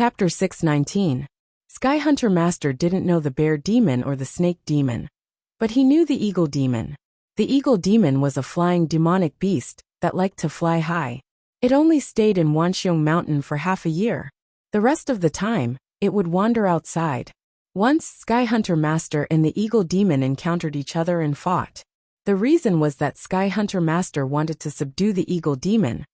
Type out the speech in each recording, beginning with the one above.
Chapter 619. Sky Hunter Master didn't know the bear demon or the snake demon. But he knew the eagle demon. The eagle demon was a flying demonic beast that liked to fly high. It only stayed in Wanxiong Mountain for half a year. The rest of the time, it would wander outside. Once, Sky Hunter Master and the eagle demon encountered each other and fought. The reason was that Sky Hunter Master wanted to subdue the eagle demon,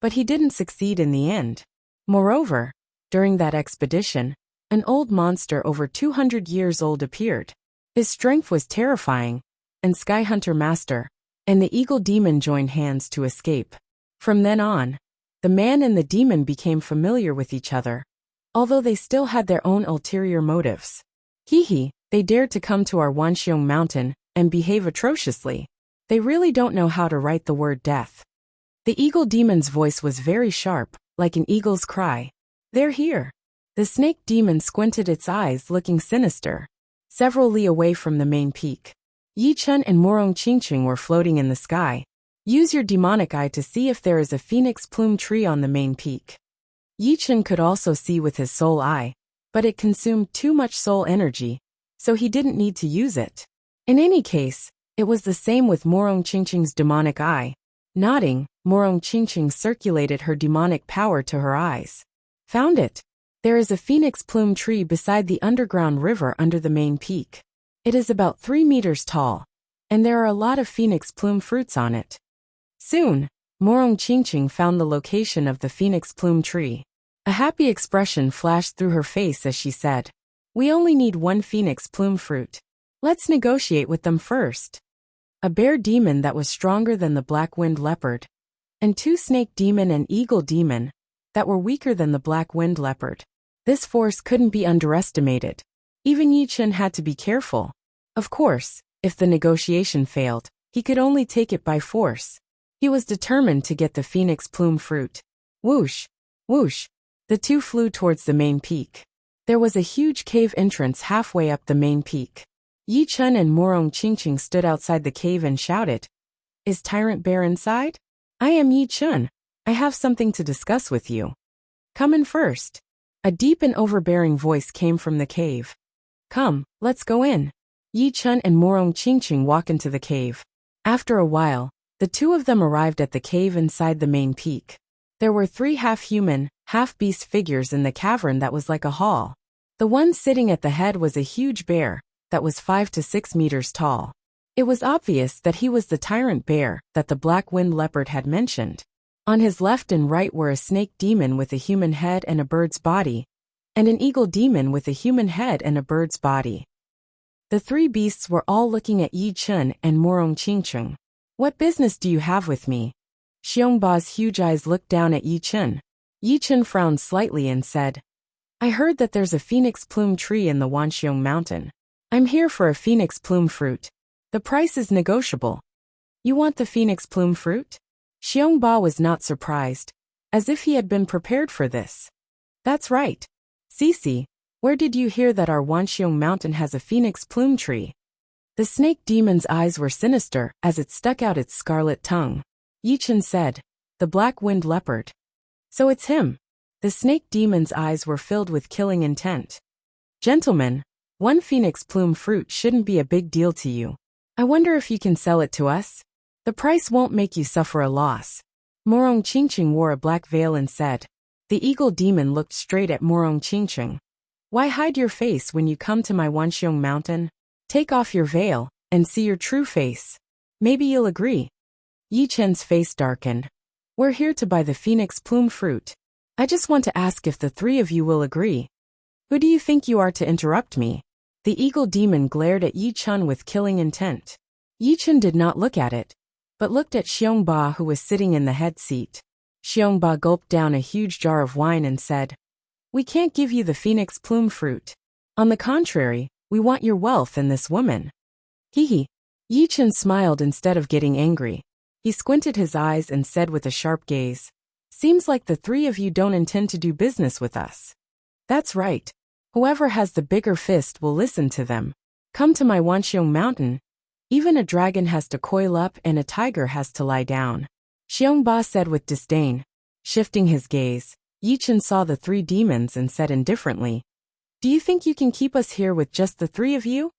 but he didn't succeed in the end. Moreover, during that expedition, an old monster over 200 years old appeared. His strength was terrifying, and Sky Hunter Master and the eagle demon joined hands to escape. From then on, the man and the demon became familiar with each other, although they still had their own ulterior motives. They dared to come to our Wanxiong Mountain and behave atrociously. They really don't know how to write the word death. The eagle demon's voice was very sharp, like an eagle's cry. They're here. The snake demon squinted its eyes, looking sinister. Several li away from the main peak, Yi Chun and Morong Qingqing were floating in the sky. Use your demonic eye to see if there is a phoenix plume tree on the main peak. Yi Chun could also see with his soul eye, but it consumed too much soul energy, so he didn't need to use it. In any case, it was the same with Morong Qingqing's demonic eye. Nodding, Morong Qingqing circulated her demonic power to her eyes. Found it. There is a phoenix plume tree beside the underground river under the main peak. It is about 3 meters tall, and there are a lot of phoenix plume fruits on it. Soon, Morong Qingqing found the location of the phoenix plume tree. A happy expression flashed through her face as she said, "We only need 1 phoenix plume fruit. Let's negotiate with them first." A bear demon that was stronger than the black-winged leopard, and 2 snake demon and eagle demon that were weaker than the black-winged leopard. This force couldn't be underestimated. Even Yi Chun had to be careful. Of course, if the negotiation failed, he could only take it by force. He was determined to get the phoenix plume fruit. Whoosh! Whoosh! The two flew towards the main peak. There was a huge cave entrance halfway up the main peak. Yi Chun and Morong Qingqing stood outside the cave and shouted, "Is Tyrant Bear inside? I am Yi Chun. I have something to discuss with you. Come in first." A deep and overbearing voice came from the cave. "Come, let's go in." Yi Chun and Morong Qingqing walked into the cave. After a while, the two of them arrived at the cave inside the main peak. There were 3 half-human, half-beast figures in the cavern that was like a hall. The one sitting at the head was a huge bear that was 5 to 6 meters tall. It was obvious that he was the tyrant bear that the black-winged leopard had mentioned. On his left and right were a snake demon with a human head and a bird's body, and an eagle demon with a human head and a bird's body. The 3 beasts were all looking at Yi Chun and Morong Qingqing. "What business do you have with me?" Xiongba's huge eyes looked down at Yi Chun. Yi Chun frowned slightly and said, "I heard that there's a phoenix plume tree in the Wanxiong Mountain. I'm here for a phoenix plume fruit. The price is negotiable." "You want the phoenix plume fruit?" Xiongba was not surprised, as if he had been prepared for this. "That's right. Cici, where did you hear that our Wanxiong Mountain has a phoenix plume tree?" The snake demon's eyes were sinister as it stuck out its scarlet tongue. Yi Chun said, "The black-winged leopard." "So it's him." The snake demon's eyes were filled with killing intent. "Gentlemen, 1 phoenix plume fruit shouldn't be a big deal to you. I wonder if you can sell it to us? The price won't make you suffer a loss." Morong Qingqing wore a black veil and said. The eagle demon looked straight at Morong Qingqing. "Why hide your face when you come to my Wanxiong Mountain? Take off your veil and see your true face. Maybe you'll agree." Yi Chun's face darkened. "We're here to buy the phoenix plume fruit. I just want to ask if the 3 of you will agree. Who do you think you are to interrupt me?" The eagle demon glared at Yi Chun with killing intent. Yi Chun did not look at it, but looked at Xiongba, who was sitting in the head seat. Xiongba gulped down a huge jar of wine and said, "We can't give you the phoenix plume fruit. On the contrary, we want your wealth and this woman." Hee. Yi Chun smiled instead of getting angry. He squinted his eyes and said with a sharp gaze, "Seems like the 3 of you don't intend to do business with us." "That's right. Whoever has the bigger fist will listen to them. Come to my Wanxiong Mountain. Even a dragon has to coil up and a tiger has to lie down." Xiongba said with disdain. Shifting his gaze, Yichen saw the three demons and said indifferently, "Do you think you can keep us here with just the three of you?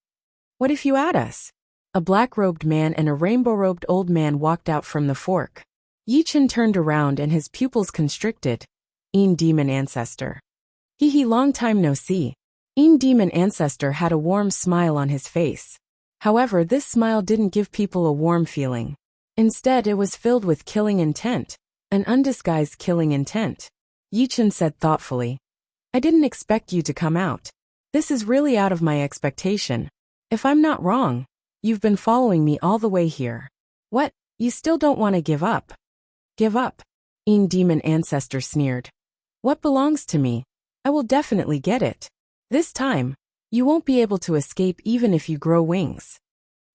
What if you add us?" A black-robed man and a rainbow-robed old man walked out from the fork. Yichen turned around and his pupils constricted. Demon Ancestor. He long time no see. Demon Ancestor had a warm smile on his face. However, this smile didn't give people a warm feeling. Instead, it was filled with killing intent, an undisguised killing intent. Yichen said thoughtfully, "I didn't expect you to come out. This is really out of my expectation. If I'm not wrong, you've been following me all the way here. What, you still don't want to give up?" "Give up?" Demon Ancestor sneered. "What belongs to me? I will definitely get it. This time, you won't be able to escape even if you grow wings."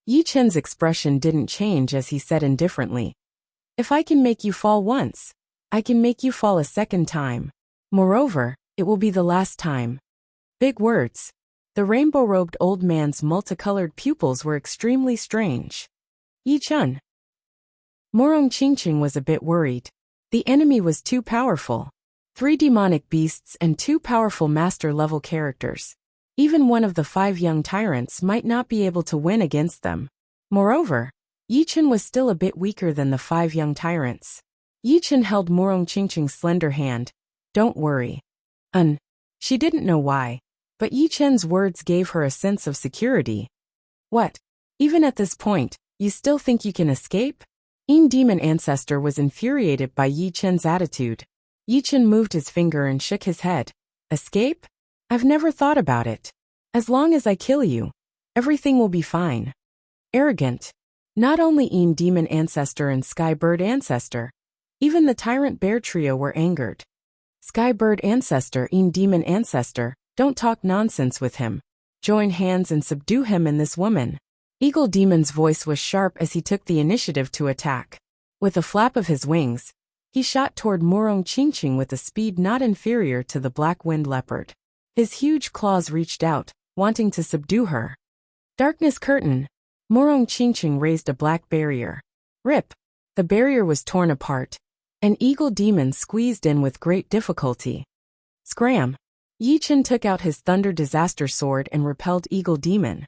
Yichen's expression didn't change as he said indifferently, "If I can make you fall once, I can make you fall a second time. Moreover, it will be the last time." Big words. The rainbow-robed old man's multicolored pupils were extremely strange. Yichen. Morong Qingqing was a bit worried. The enemy was too powerful. 3 demonic beasts and 2 powerful master-level characters. Even one of the 5 young tyrants might not be able to win against them. Moreover, Yichen was still a bit weaker than the 5 young tyrants. Yichen held Morong Qingqing's slender hand. "Don't worry." She didn't know why, but Yichen's words gave her a sense of security. "What? Even at this point, you still think you can escape?" Demon Ancestor was infuriated by Yichen's attitude. Yichen moved his finger and shook his head. "Escape? I've never thought about it. As long as I kill you, everything will be fine." Arrogant. Not only Demon Ancestor and Skybird Ancestor, even the Tyrant Bear Trio were angered. "Skybird Ancestor, Demon Ancestor, don't talk nonsense with him. Join hands and subdue him and this woman." Eagle Demon's voice was sharp as he took the initiative to attack. With a flap of his wings, he shot toward Morong Qingqing with a speed not inferior to the black-winged leopard. His huge claws reached out, wanting to subdue her. Darkness curtain. Morong Qingqing raised a black barrier. Rip! The barrier was torn apart. An eagle demon squeezed in with great difficulty. Scram! Yichen took out his Thunder Disaster Sword and repelled Eagle Demon.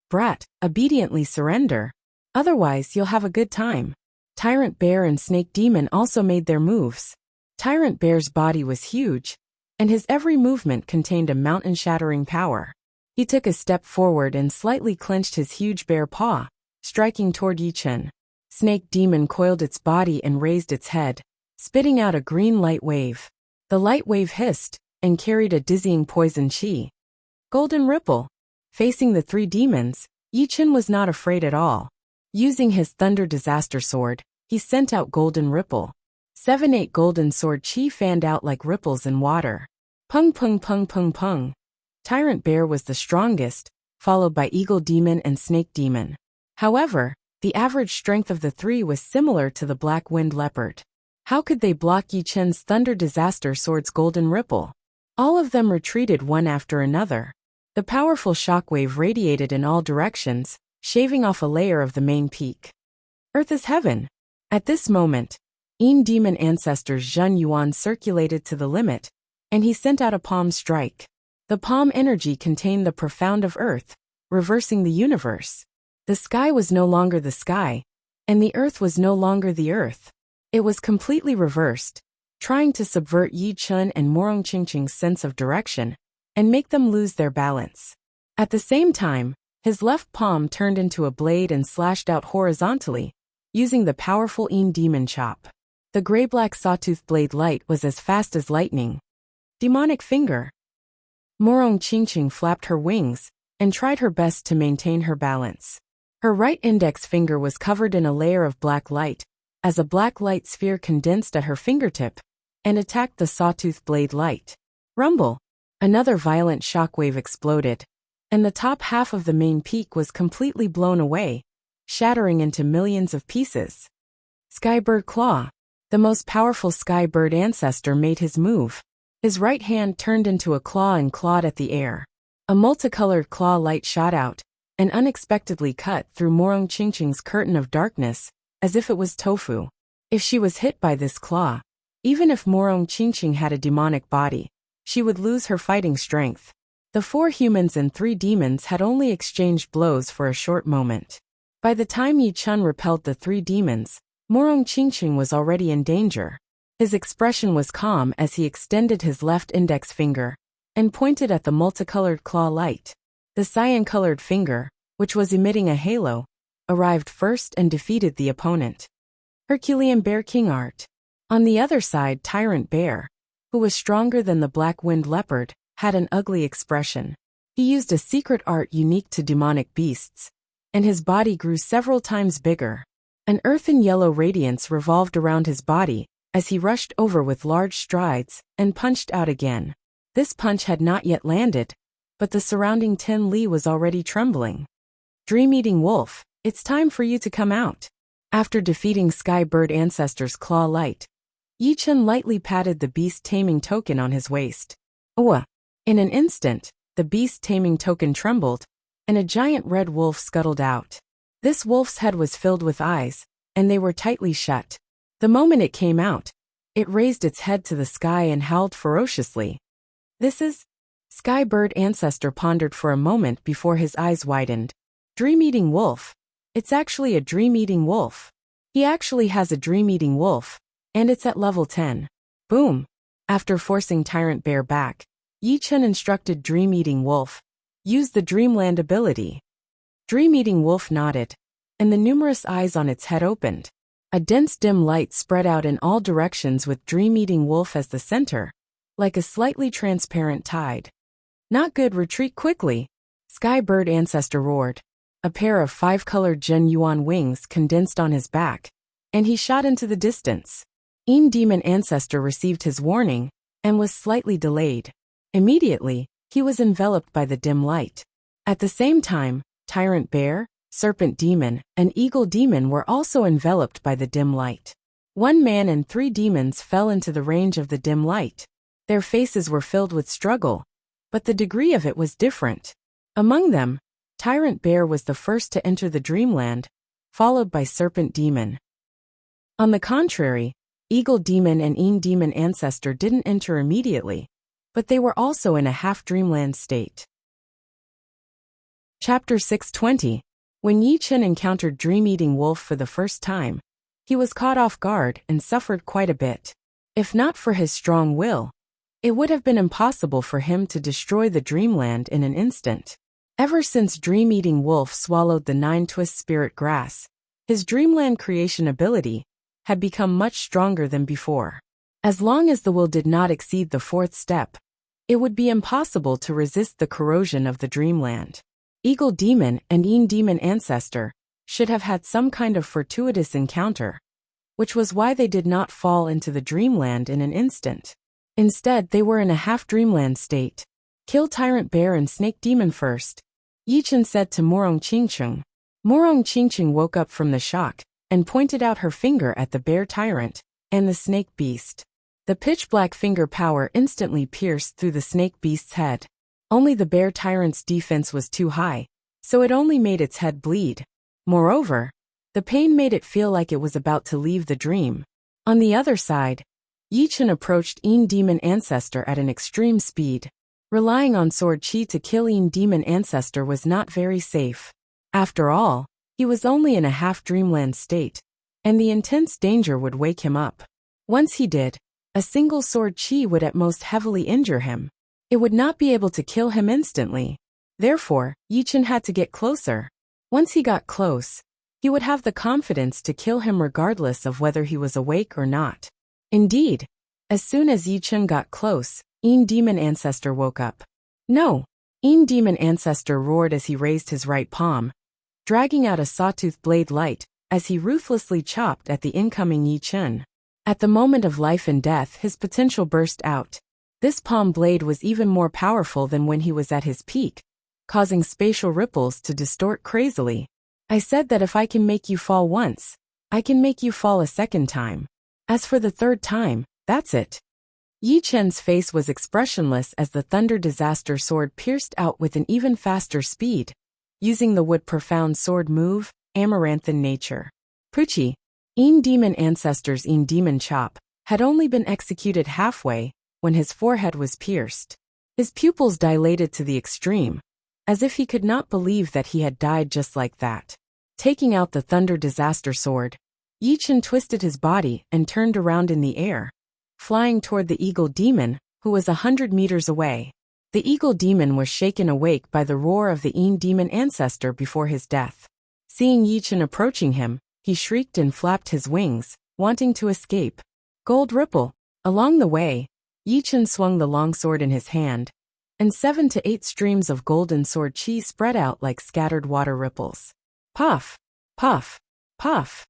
"Brat, obediently surrender. Otherwise you'll have a good time." Tyrant Bear and Snake Demon also made their moves. Tyrant Bear's body was huge, and his every movement contained a mountain-shattering power. He took a step forward and slightly clenched his huge bear paw, striking toward Yichen. Snake Demon coiled its body and raised its head, spitting out a green light wave. The light wave hissed and carried a dizzying poison chi. Golden Ripple. Facing the 3 demons, Yichen was not afraid at all. Using his Thunder Disaster Sword, he sent out Golden Ripple. 7-8 Golden Sword Chi fanned out like ripples in water. Pung pung pung pung pung. Tyrant Bear was the strongest, followed by Eagle Demon and Snake Demon. However, the average strength of the 3 was similar to the black-winged leopard. How could they block Yichen's Thunder Disaster Sword's Golden Ripple? All of them retreated one after another. The powerful shockwave radiated in all directions, shaving off a layer of the main peak. Earth is heaven. At this moment, Demon Ancestor's Zhen Yuan circulated to the limit, and he sent out a palm strike. The palm energy contained the profound of Earth, reversing the universe. The sky was no longer the sky, and the Earth was no longer the Earth. It was completely reversed, trying to subvert Yichen and Morong Qingqing's sense of direction, and make them lose their balance. At the same time, his left palm turned into a blade and slashed out horizontally, using the powerful Demon Chop. The gray-black sawtooth blade light was as fast as lightning. Demonic Finger. Morong Qingqing flapped her wings and tried her best to maintain her balance. Her right index finger was covered in a layer of black light, as a black light sphere condensed at her fingertip and attacked the sawtooth blade light. Rumble! Another violent shockwave exploded, and the top half of the main peak was completely blown away, shattering into millions of pieces. Skybird Claw. The most powerful Skybird Ancestor made his move. His right hand turned into a claw and clawed at the air. A multicolored claw light shot out, and unexpectedly cut through Morong Qingqing's curtain of darkness, as if it was tofu. If she was hit by this claw, Even if Morong Qingqing had a demonic body, she would lose her fighting strength. The 4 humans and 3 demons had only exchanged blows for a short moment. By the time Yi Chun repelled the 3 demons, Morong Qingqing was already in danger. His expression was calm as he extended his left index finger and pointed at the multicolored claw light. The cyan-colored finger, which was emitting a halo, arrived first and defeated the opponent. Herculean Bear King Art. On the other side, Tyrant Bear, who was stronger than the Black-Winged Leopard, had an ugly expression. He used a secret art unique to demonic beasts, and his body grew several times bigger. An earthen yellow radiance revolved around his body as he rushed over with large strides and punched out again. This punch had not yet landed, but the surrounding Tin Li was already trembling. Dream-eating wolf, it's time for you to come out. After defeating Sky Bird Ancestor's claw light, Yi Chun lightly patted the beast taming token on his waist. In an instant, the beast taming token trembled, and a giant red wolf scuttled out. This wolf's head was filled with eyes, and they were tightly shut. The moment it came out, it raised its head to the sky and howled ferociously. This is... Sky Bird Ancestor pondered for a moment before his eyes widened. Dream-eating wolf. It's actually a dream-eating wolf. He actually has a dream-eating wolf, and it's at level 10. Boom! After forcing Tyrant Bear back, Yi Chun instructed Dream-eating wolf, use the Dreamland ability. Dream-eating wolf nodded, and the numerous eyes on its head opened. A dense dim light spread out in all directions with Dream-eating wolf as the center, like a slightly transparent tide. Not good, retreat quickly. Sky Bird Ancestor roared. A pair of 5-colored Zhen Yuan wings condensed on his back, and he shot into the distance. Demon Ancestor received his warning, and was slightly delayed. Immediately, he was enveloped by the dim light. At the same time, Tyrant Bear, Serpent Demon, and Eagle Demon were also enveloped by the dim light. 1 man and 3 demons fell into the range of the dim light. Their faces were filled with struggle, but the degree of it was different. Among them, Tyrant Bear was the first to enter the Dreamland, followed by Serpent Demon. On the contrary, Eagle Demon and Demon Ancestor didn't enter immediately, but they were also in a half-dreamland state. Chapter 620. When Yi Chun encountered Dream-eating wolf for the first time, he was caught off guard and suffered quite a bit. If not for his strong will, it would have been impossible for him to destroy the Dreamland in an instant. Ever since Dream-eating wolf swallowed the 9-twist spirit grass, his Dreamland creation ability had become much stronger than before. As long as the will did not exceed the 4th step, it would be impossible to resist the corrosion of the Dreamland. Eagle Demon and Demon Ancestor should have had some kind of fortuitous encounter, which was why they did not fall into the Dreamland in an instant. Instead, they were in a half-dreamland state. Kill Tyrant Bear and Snake Demon first, Yi Chun said to Morong Qingqing. Morong Qingqing woke up from the shock and pointed out her finger at the bear tyrant and the snake beast. The pitch-black finger power instantly pierced through the snake beast's head. Only the bear tyrant's defense was too high, so it only made its head bleed. Moreover, the pain made it feel like it was about to leave the dream. On the other side, Yi Chun approached Demon Ancestor at an extreme speed. Relying on sword chi to kill Demon Ancestor was not very safe. After all, he was only in a half-dreamland state, and the intense danger would wake him up. Once he did, a single sword chi would at most heavily injure him. It would not be able to kill him instantly. Therefore, Yi Chun had to get closer. Once he got close, he would have the confidence to kill him regardless of whether he was awake or not. Indeed, as soon as Yi Chun got close, Demon Ancestor woke up. No! Demon Ancestor roared as he raised his right palm, dragging out a sawtooth blade light as he ruthlessly chopped at the incoming Yi Chun. At the moment of life and death, his potential burst out. This palm blade was even more powerful than when he was at his peak, causing spatial ripples to distort crazily. I said that if I can make you fall once, I can make you fall a second time. As for the third time, that's it. Yi Chun's face was expressionless as the Thunder Disaster Sword pierced out with an even faster speed, using the Wood Profound Sword move, Amaranthan Nature. Puchi, Demon Ancestor's Demon Chop, had only been executed halfway when his forehead was pierced. His pupils dilated to the extreme, as if he could not believe that he had died just like that. Taking out the Thunder Disaster Sword, Yi Chen twisted his body and turned around in the air, flying toward the Eagle Demon, who was 100 meters away. The Eagle Demon was shaken awake by the roar of the Een Demon ancestor before his death. Seeing Yi Chen approaching him, he shrieked and flapped his wings, wanting to escape. Gold Ripple. Along the way, Yi Chen swung the longsword in his hand, and 7 to 8 streams of golden sword chi spread out like scattered water ripples. Puff! Puff! Puff!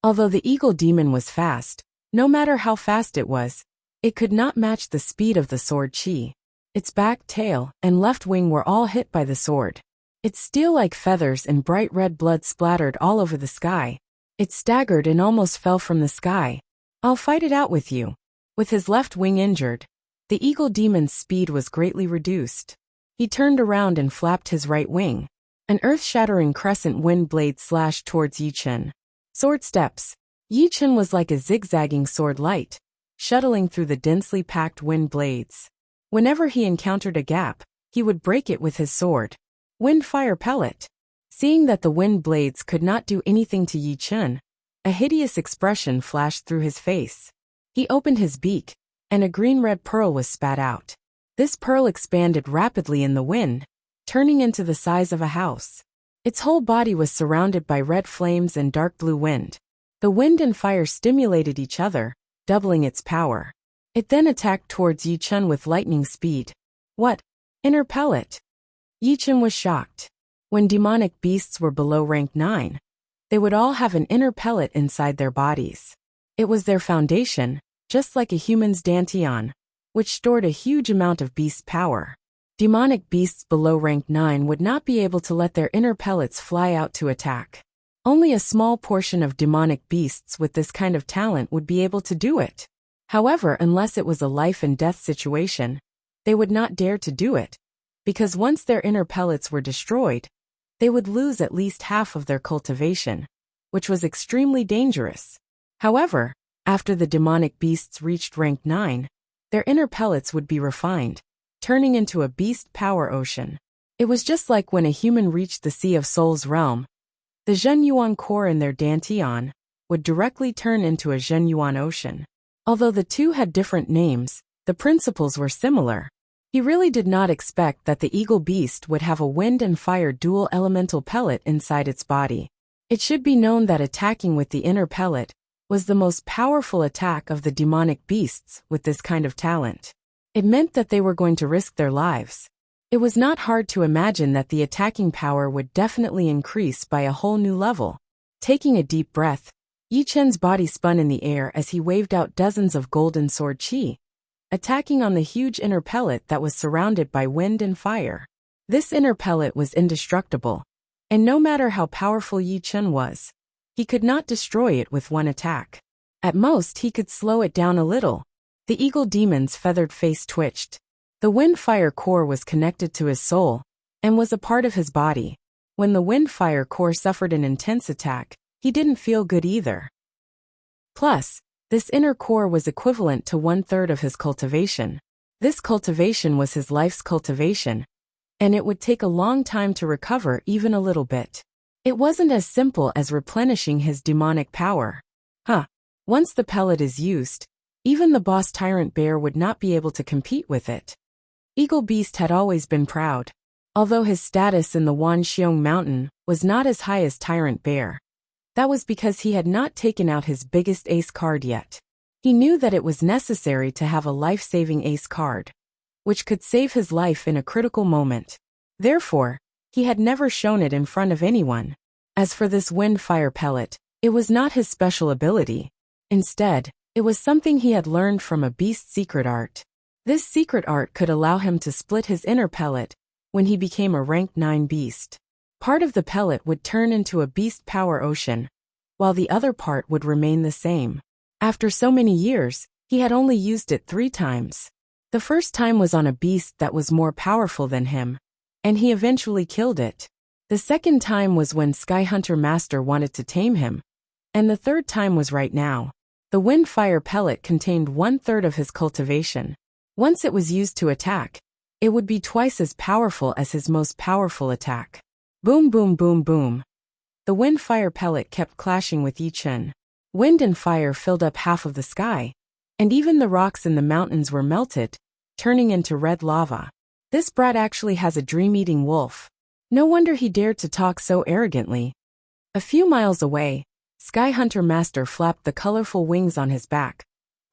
Although the Eagle Demon was fast, no matter how fast it was, it could not match the speed of the sword chi. Its back, tail, and left wing were all hit by the sword. Its steel-like feathers and bright red blood splattered all over the sky. It staggered and almost fell from the sky. I'll fight it out with you. With his left wing injured, the Eagle Demon's speed was greatly reduced. He turned around and flapped his right wing. An earth-shattering crescent wind blade slashed towards Yi Chen. Sword steps. Yi Chen was like a zigzagging sword light, shuttling through the densely packed wind blades. Whenever he encountered a gap, he would break it with his sword. Wind fire pellet. Seeing that the wind blades could not do anything to Yi Chen, a hideous expression flashed through his face. He opened his beak, and a green-red pearl was spat out. This pearl expanded rapidly in the wind, turning into the size of a house. Its whole body was surrounded by red flames and dark blue wind. The wind and fire stimulated each other, doubling its power. It then attacked towards Yi Chen with lightning speed. What? Inner pellet. Yi Chen was shocked. When demonic beasts were below rank 9, they would all have an inner pellet inside their bodies. It was their foundation, just like a human's dantian, which stored a huge amount of beast power. Demonic beasts below rank 9 would not be able to let their inner pellets fly out to attack. Only a small portion of demonic beasts with this kind of talent would be able to do it. However, unless it was a life and death situation, they would not dare to do it, because once their inner pellets were destroyed, they would lose at least half of their cultivation, which was extremely dangerous. However, after the demonic beasts reached rank 9, their inner pellets would be refined, turning into a beast power ocean. It was just like when a human reached the Sea of Souls realm. The Zhenyuan core in their dantian would directly turn into a Zhenyuan ocean. Although the two had different names, the principles were similar. He really did not expect that the Eagle Beast would have a wind and fire dual elemental pellet inside its body. It should be known that attacking with the inner pellet was the most powerful attack of the demonic beasts with this kind of talent. It meant that they were going to risk their lives. It was not hard to imagine that the attacking power would definitely increase by a whole new level. Taking a deep breath, Yi Chen's body spun in the air as he waved out dozens of golden sword chi, attacking on the huge inner pellet that was surrounded by wind and fire. This inner pellet was indestructible, and no matter how powerful Yi Chen was, he could not destroy it with one attack. At most, he could slow it down a little. The Eagle Demon's feathered face twitched. The wind-fire core was connected to his soul, and was a part of his body. When the wind-fire core suffered an intense attack, he didn't feel good either. Plus, this inner core was equivalent to 1/3 of his cultivation. This cultivation was his life's cultivation, and it would take a long time to recover even a little bit. It wasn't as simple as replenishing his demonic power. Once the pellet is used, even the boss Tyrant Bear would not be able to compete with it. Eagle Beast had always been proud. Although his status in the Wanxiong Mountain was not as high as Tyrant Bear, that was because he had not taken out his biggest ace card yet. He knew that it was necessary to have a life-saving ace card, which could save his life in a critical moment. Therefore, he had never shown it in front of anyone. As for this wind-fire pellet, it was not his special ability. Instead, it was something he had learned from a beast secret art. This secret art could allow him to split his inner pellet when he became a rank 9 beast. Part of the pellet would turn into a beast power ocean, while the other part would remain the same. After so many years, he had only used it 3 times. The first time was on a beast that was more powerful than him, and he eventually killed it. The second time was when Sky Hunter Master wanted to tame him, and the third time was right now. The wind-fire pellet contained 1/3 of his cultivation. Once it was used to attack, it would be twice as powerful as his most powerful attack. Boom boom boom boom. The wind-fire pellet kept clashing with Yi Chen. Wind and fire filled up half of the sky, and even the rocks in the mountains were melted, turning into red lava. This brat actually has a dream-eating wolf. No wonder he dared to talk so arrogantly. A few miles away, Sky Hunter Master flapped the colorful wings on his back,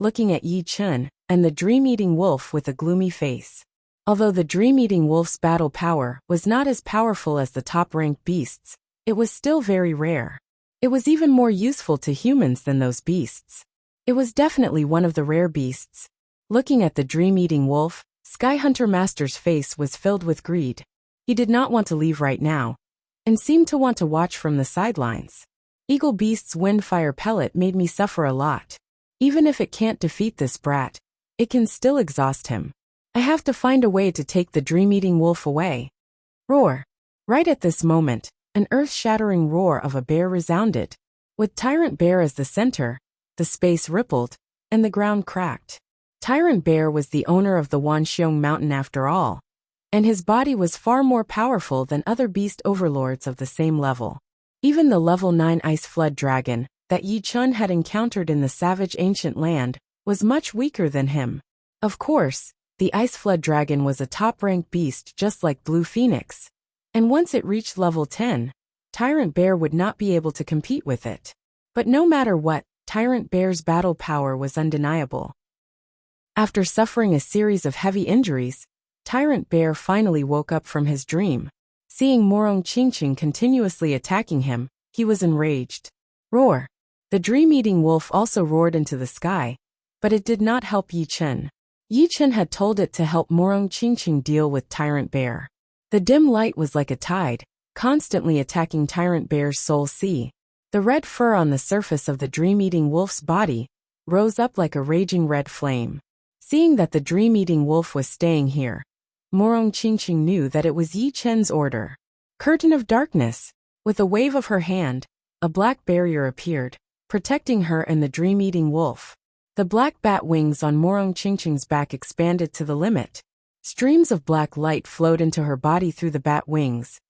looking at Yi Chen and the dream-eating wolf with a gloomy face. Although the dream-eating wolf's battle power was not as powerful as the top-ranked beasts, it was still very rare. It was even more useful to humans than those beasts. It was definitely one of the rare beasts. Looking at the dream-eating wolf, Sky Hunter Master's face was filled with greed. He did not want to leave right now, and seemed to want to watch from the sidelines. Eagle Beast's wind-fire pellet made me suffer a lot. Even if it can't defeat this brat, it can still exhaust him. I have to find a way to take the dream-eating wolf away. Roar! Right at this moment, an earth-shattering roar of a bear resounded. With Tyrant Bear as the center, the space rippled, and the ground cracked. Tyrant Bear was the owner of the Wanxiong Mountain after all, and his body was far more powerful than other beast overlords of the same level. Even the level 9 Ice Flood Dragon that Yi Chen had encountered in the savage ancient land was much weaker than him. Of course, the Ice Flood Dragon was a top-ranked beast just like Blue Phoenix, and once it reached level 10, Tyrant Bear would not be able to compete with it. But no matter what, Tyrant Bear's battle power was undeniable. After suffering a series of heavy injuries, Tyrant Bear finally woke up from his dream. Seeing Morong Qingqing continuously attacking him, he was enraged. Roar! The dream-eating wolf also roared into the sky, but it did not help Yi Chen. Yi Chen had told it to help Morong Qingqing deal with Tyrant Bear. The dim light was like a tide, constantly attacking Tyrant Bear's soul sea. The red fur on the surface of the dream-eating wolf's body rose up like a raging red flame. Seeing that the dream-eating wolf was staying here, Morong Qingqing knew that it was Yi Chen's order. Curtain of darkness! With a wave of her hand, a black barrier appeared, protecting her and the dream-eating wolf. The black bat wings on Morong Qingqing's back expanded to the limit. Streams of black light flowed into her body through the bat wings,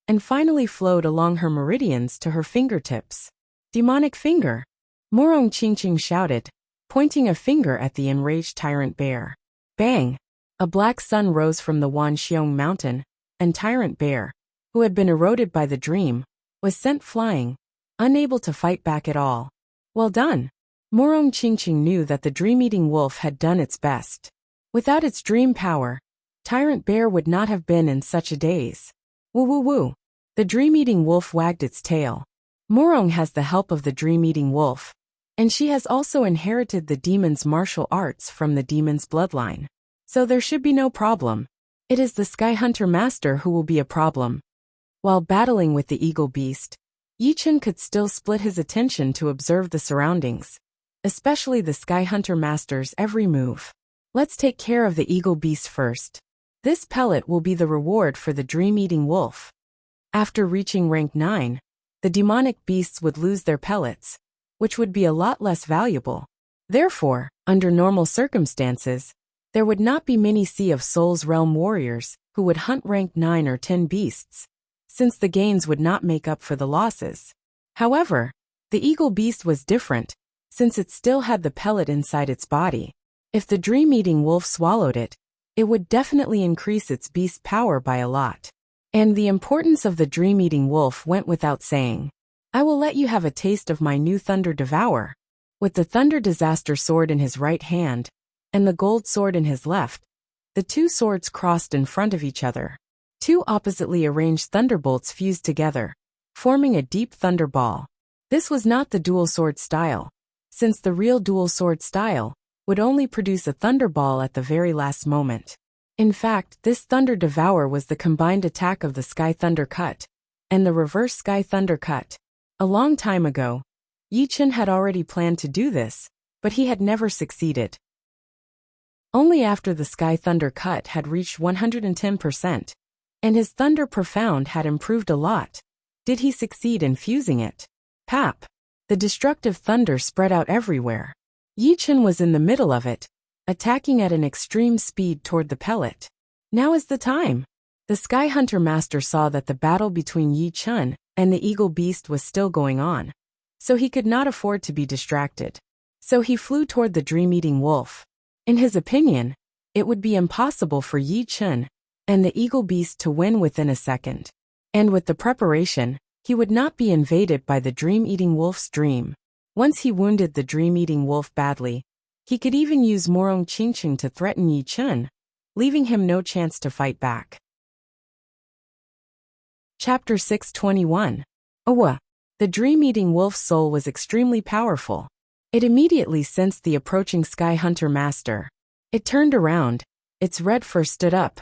and finally flowed along her meridians to her fingertips. Demonic finger! Morong Qingqing shouted, pointing a finger at the enraged Tyrant Bear. Bang! A black sun rose from the Wanxiong Mountain, and Tyrant Bear, who had been eroded by the dream, was sent flying, unable to fight back at all. Well done! Morong Qingqing knew that the dream-eating wolf had done its best. Without its dream power, Tyrant Bear would not have been in such a daze. Woo woo woo! The dream-eating wolf wagged its tail. Morong has the help of the dream-eating wolf, and she has also inherited the demon's martial arts from the demon's bloodline. So there should be no problem. It is the Sky Hunter Master who will be a problem. While battling with the eagle beast, Yi Chen could still split his attention to observe the surroundings, especially the Sky Hunter Master's every move. Let's take care of the eagle beast first. This pellet will be the reward for the dream-eating wolf. After reaching rank 9, the demonic beasts would lose their pellets, which would be a lot less valuable. Therefore, under normal circumstances, there would not be many Sea of Souls realm warriors who would hunt rank 9 or 10 beasts, since the gains would not make up for the losses. However, the eagle beast was different, since it still had the pellet inside its body. If the dream-eating wolf swallowed it, it would definitely increase its beast power by a lot. And the importance of the dream-eating wolf went without saying. I will let you have a taste of my new Thunder Devour. With the Thunder Disaster sword in his right hand, and the gold sword in his left, the two swords crossed in front of each other. Two oppositely arranged thunderbolts fused together, forming a deep thunder ball. This was not the dual sword style, since the real dual sword style would only produce a thunderball at the very last moment. In fact, this Thunder Devour was the combined attack of the Sky Thunder Cut and the Reverse Sky Thunder Cut. A long time ago, Yi Chen had already planned to do this, but he had never succeeded. Only after the Sky Thunder Cut had reached 110%, and his Thunder Profound had improved a lot, did he succeed in fusing it. Pap! The destructive thunder spread out everywhere. Yi Chen was in the middle of it, attacking at an extreme speed toward the pellet. Now is the time. The Sky Hunter Master saw that the battle between Yi Chen and the eagle beast was still going on, so he could not afford to be distracted. So he flew toward the dream-eating wolf. In his opinion, it would be impossible for Yi Chen and the eagle beast to win within a second. And with the preparation, he would not be invaded by the dream-eating wolf's dream. Once he wounded the dream-eating wolf badly, he could even use Morong Qingqing to threaten Yi Chen, leaving him no chance to fight back. Chapter 621. Awa. The dream-eating wolf's soul was extremely powerful. It immediately sensed the approaching Sky Hunter Master. It turned around, its red fur stood up,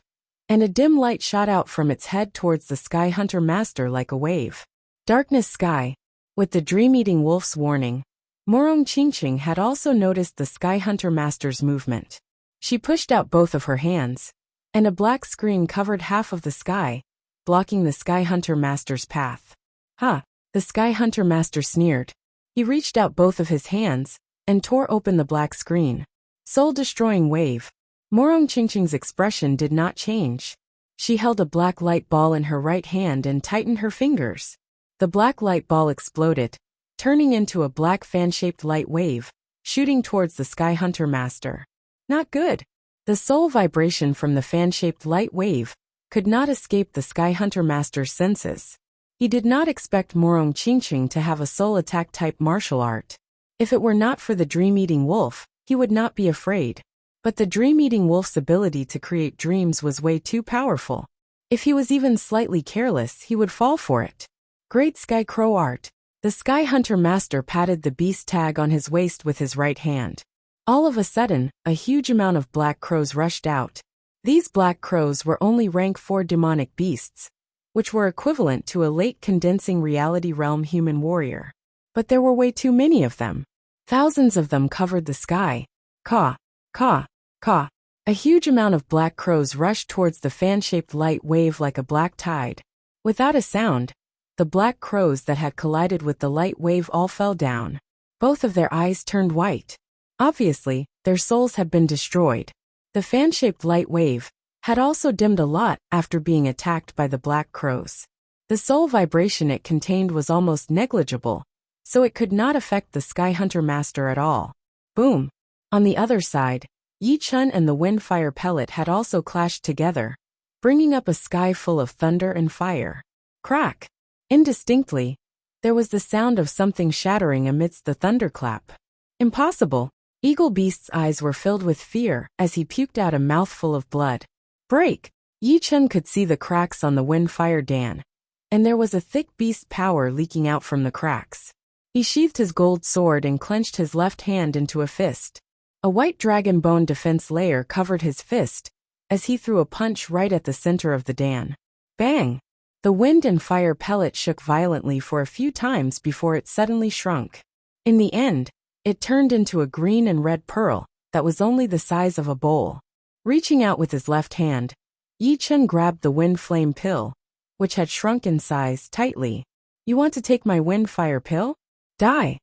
and a dim light shot out from its head towards the Sky Hunter Master like a wave. Darkness sky. With the dream-eating wolf's warning, Morong Qingqing had also noticed the Sky Hunter Master's movement. She pushed out both of her hands, and a black screen covered half of the sky, blocking the Sky Hunter Master's path. Ha! The Sky Hunter Master sneered. He reached out both of his hands and tore open the black screen. Soul-destroying wave. Morong Qingqing's expression did not change. She held a black light ball in her right hand and tightened her fingers. The black light ball exploded, turning into a black fan-shaped light wave, shooting towards the Sky Hunter Master. Not good. The soul vibration from the fan-shaped light wave could not escape the Sky Hunter Master's senses. He did not expect Morong Qingqing to have a soul attack type martial art. If it were not for the dream-eating wolf, he would not be afraid. But the dream-eating wolf's ability to create dreams was way too powerful. If he was even slightly careless, he would fall for it. Great Sky Crow Art. The Sky Hunter Master patted the beast tag on his waist with his right hand. All of a sudden, a huge amount of black crows rushed out. These black crows were only rank 4 demonic beasts, which were equivalent to a late condensing reality realm human warrior. But there were way too many of them. Thousands of them covered the sky. Caw, caw, caw. A huge amount of black crows rushed towards the fan-shaped light wave like a black tide. Without a sound, the black crows that had collided with the light wave all fell down. Both of their eyes turned white. Obviously, their souls had been destroyed. The fan-shaped light wave had also dimmed a lot after being attacked by the black crows. The soul vibration it contained was almost negligible, so it could not affect the Sky Hunter Master at all. Boom! On the other side, Yi Chen and the Windfire Pellet had also clashed together, bringing up a sky full of thunder and fire. Crack! Indistinctly, there was the sound of something shattering amidst the thunderclap. Impossible! Eagle Beast's eyes were filled with fear as he puked out a mouthful of blood. Break! Yi Chen could see the cracks on the Windfire Dan, and there was a thick beast power leaking out from the cracks. He sheathed his gold sword and clenched his left hand into a fist. A white dragon bone defense layer covered his fist as he threw a punch right at the center of the Dan. Bang! The wind and fire pellet shook violently for a few times before it suddenly shrunk. In the end, it turned into a green and red pearl that was only the size of a bowl. Reaching out with his left hand, Yi Chen grabbed the wind flame pill, which had shrunk in size, tightly. You want to take my wind fire pill? Die!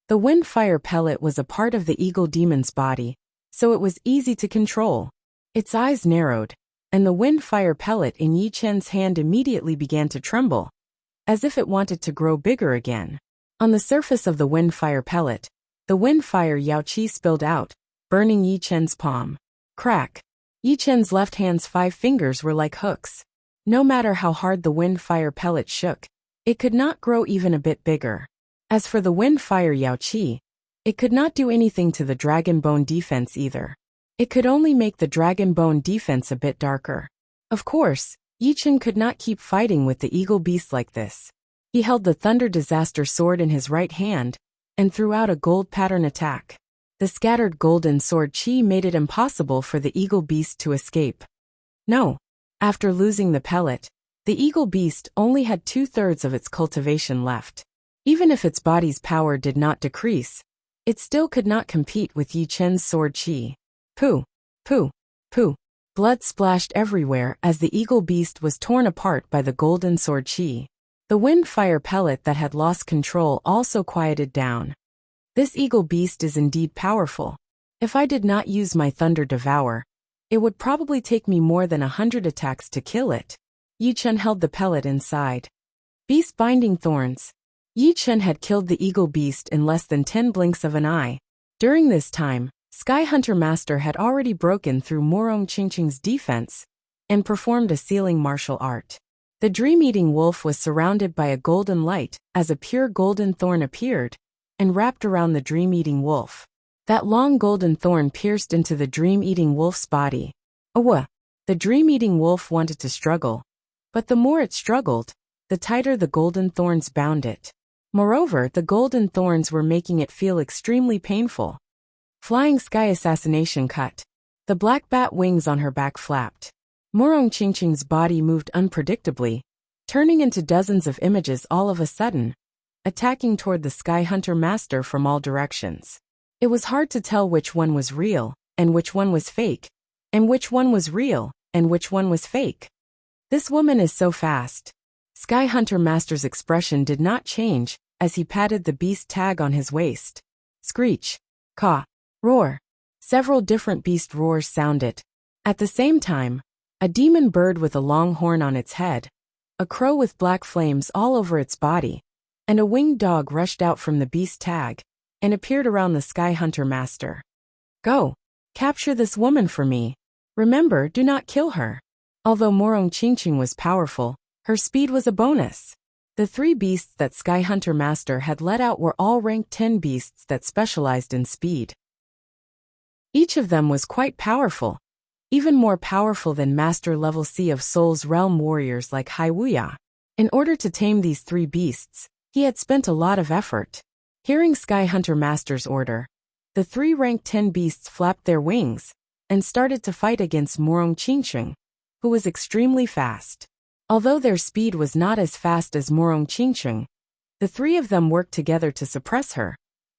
The wind fire pellet was a part of the eagle demon's body, so it was easy to control. Its eyes narrowed, and the wind fire pellet in Yi Chen's hand immediately began to tremble, as if it wanted to grow bigger again. On the surface of the windfire pellet, the windfire Yao Qi spilled out, burning Yi Chen's palm. Crack! Yi Chen's left hand's 5 fingers were like hooks. No matter how hard the windfire pellet shook, it could not grow even a bit bigger. As for the windfire Yao Qi, it could not do anything to the dragon bone defense either. It could only make the dragon bone defense a bit darker. Of course, Yi Chen could not keep fighting with the eagle beast like this. He held the Thunder Disaster sword in his right hand and threw out a gold pattern attack. The scattered golden sword chi made it impossible for the eagle beast to escape. No. After losing the pellet, the eagle beast only had 2/3 of its cultivation left. Even if its body's power did not decrease, it still could not compete with Yi Chen's sword chi. Pooh! Pooh! Pooh! Blood splashed everywhere as the eagle beast was torn apart by the golden sword chi. The windfire pellet that had lost control also quieted down. This eagle beast is indeed powerful. If I did not use my Thunder Devour, it would probably take me more than 100 attacks to kill it. Yi Chen held the pellet inside. Beast Binding Thorns. Yi Chen had killed the eagle beast in less than 10 blinks of an eye. During this time, Sky Hunter Master had already broken through Morong Qingqing's defense and performed a sealing martial art. The dream-eating wolf was surrounded by a golden light as a pure golden thorn appeared and wrapped around the dream-eating wolf. That long golden thorn pierced into the dream-eating wolf's body. The dream-eating wolf wanted to struggle, but the more it struggled, the tighter the golden thorns bound it. Moreover, the golden thorns were making it feel extremely painful. Flying Sky Assassination Cut. The black bat wings on her back flapped. Morong Qingqing's body moved unpredictably, turning into dozens of images all of a sudden, attacking toward the Sky Hunter Master from all directions. It was hard to tell which one was real, and which one was fake, and which one was real, and which one was fake. This woman is so fast. Sky Hunter Master's expression did not change as he patted the beast tag on his waist. Screech, caw, roar. Several different beast roars sounded. At the same time, a demon bird with a long horn on its head, a crow with black flames all over its body, and a winged dog rushed out from the beast tag and appeared around the Sky Hunter Master. Go! Capture this woman for me. Remember, do not kill her. Although Morong Qingqing was powerful, her speed was a bonus. The 3 beasts that Sky Hunter Master had let out were all ranked 10 beasts that specialized in speed. Each of them was quite powerful, even more powerful than Master Level C of Soul's Realm warriors like Wuxia. In order to tame these 3 beasts, he had spent a lot of effort. Hearing Sky Hunter Master's order, the 3 ranked 10 beasts flapped their wings and started to fight against Morong Qingqing, who was extremely fast. Although their speed was not as fast as Morong Qingqing, the 3 of them worked together to suppress her,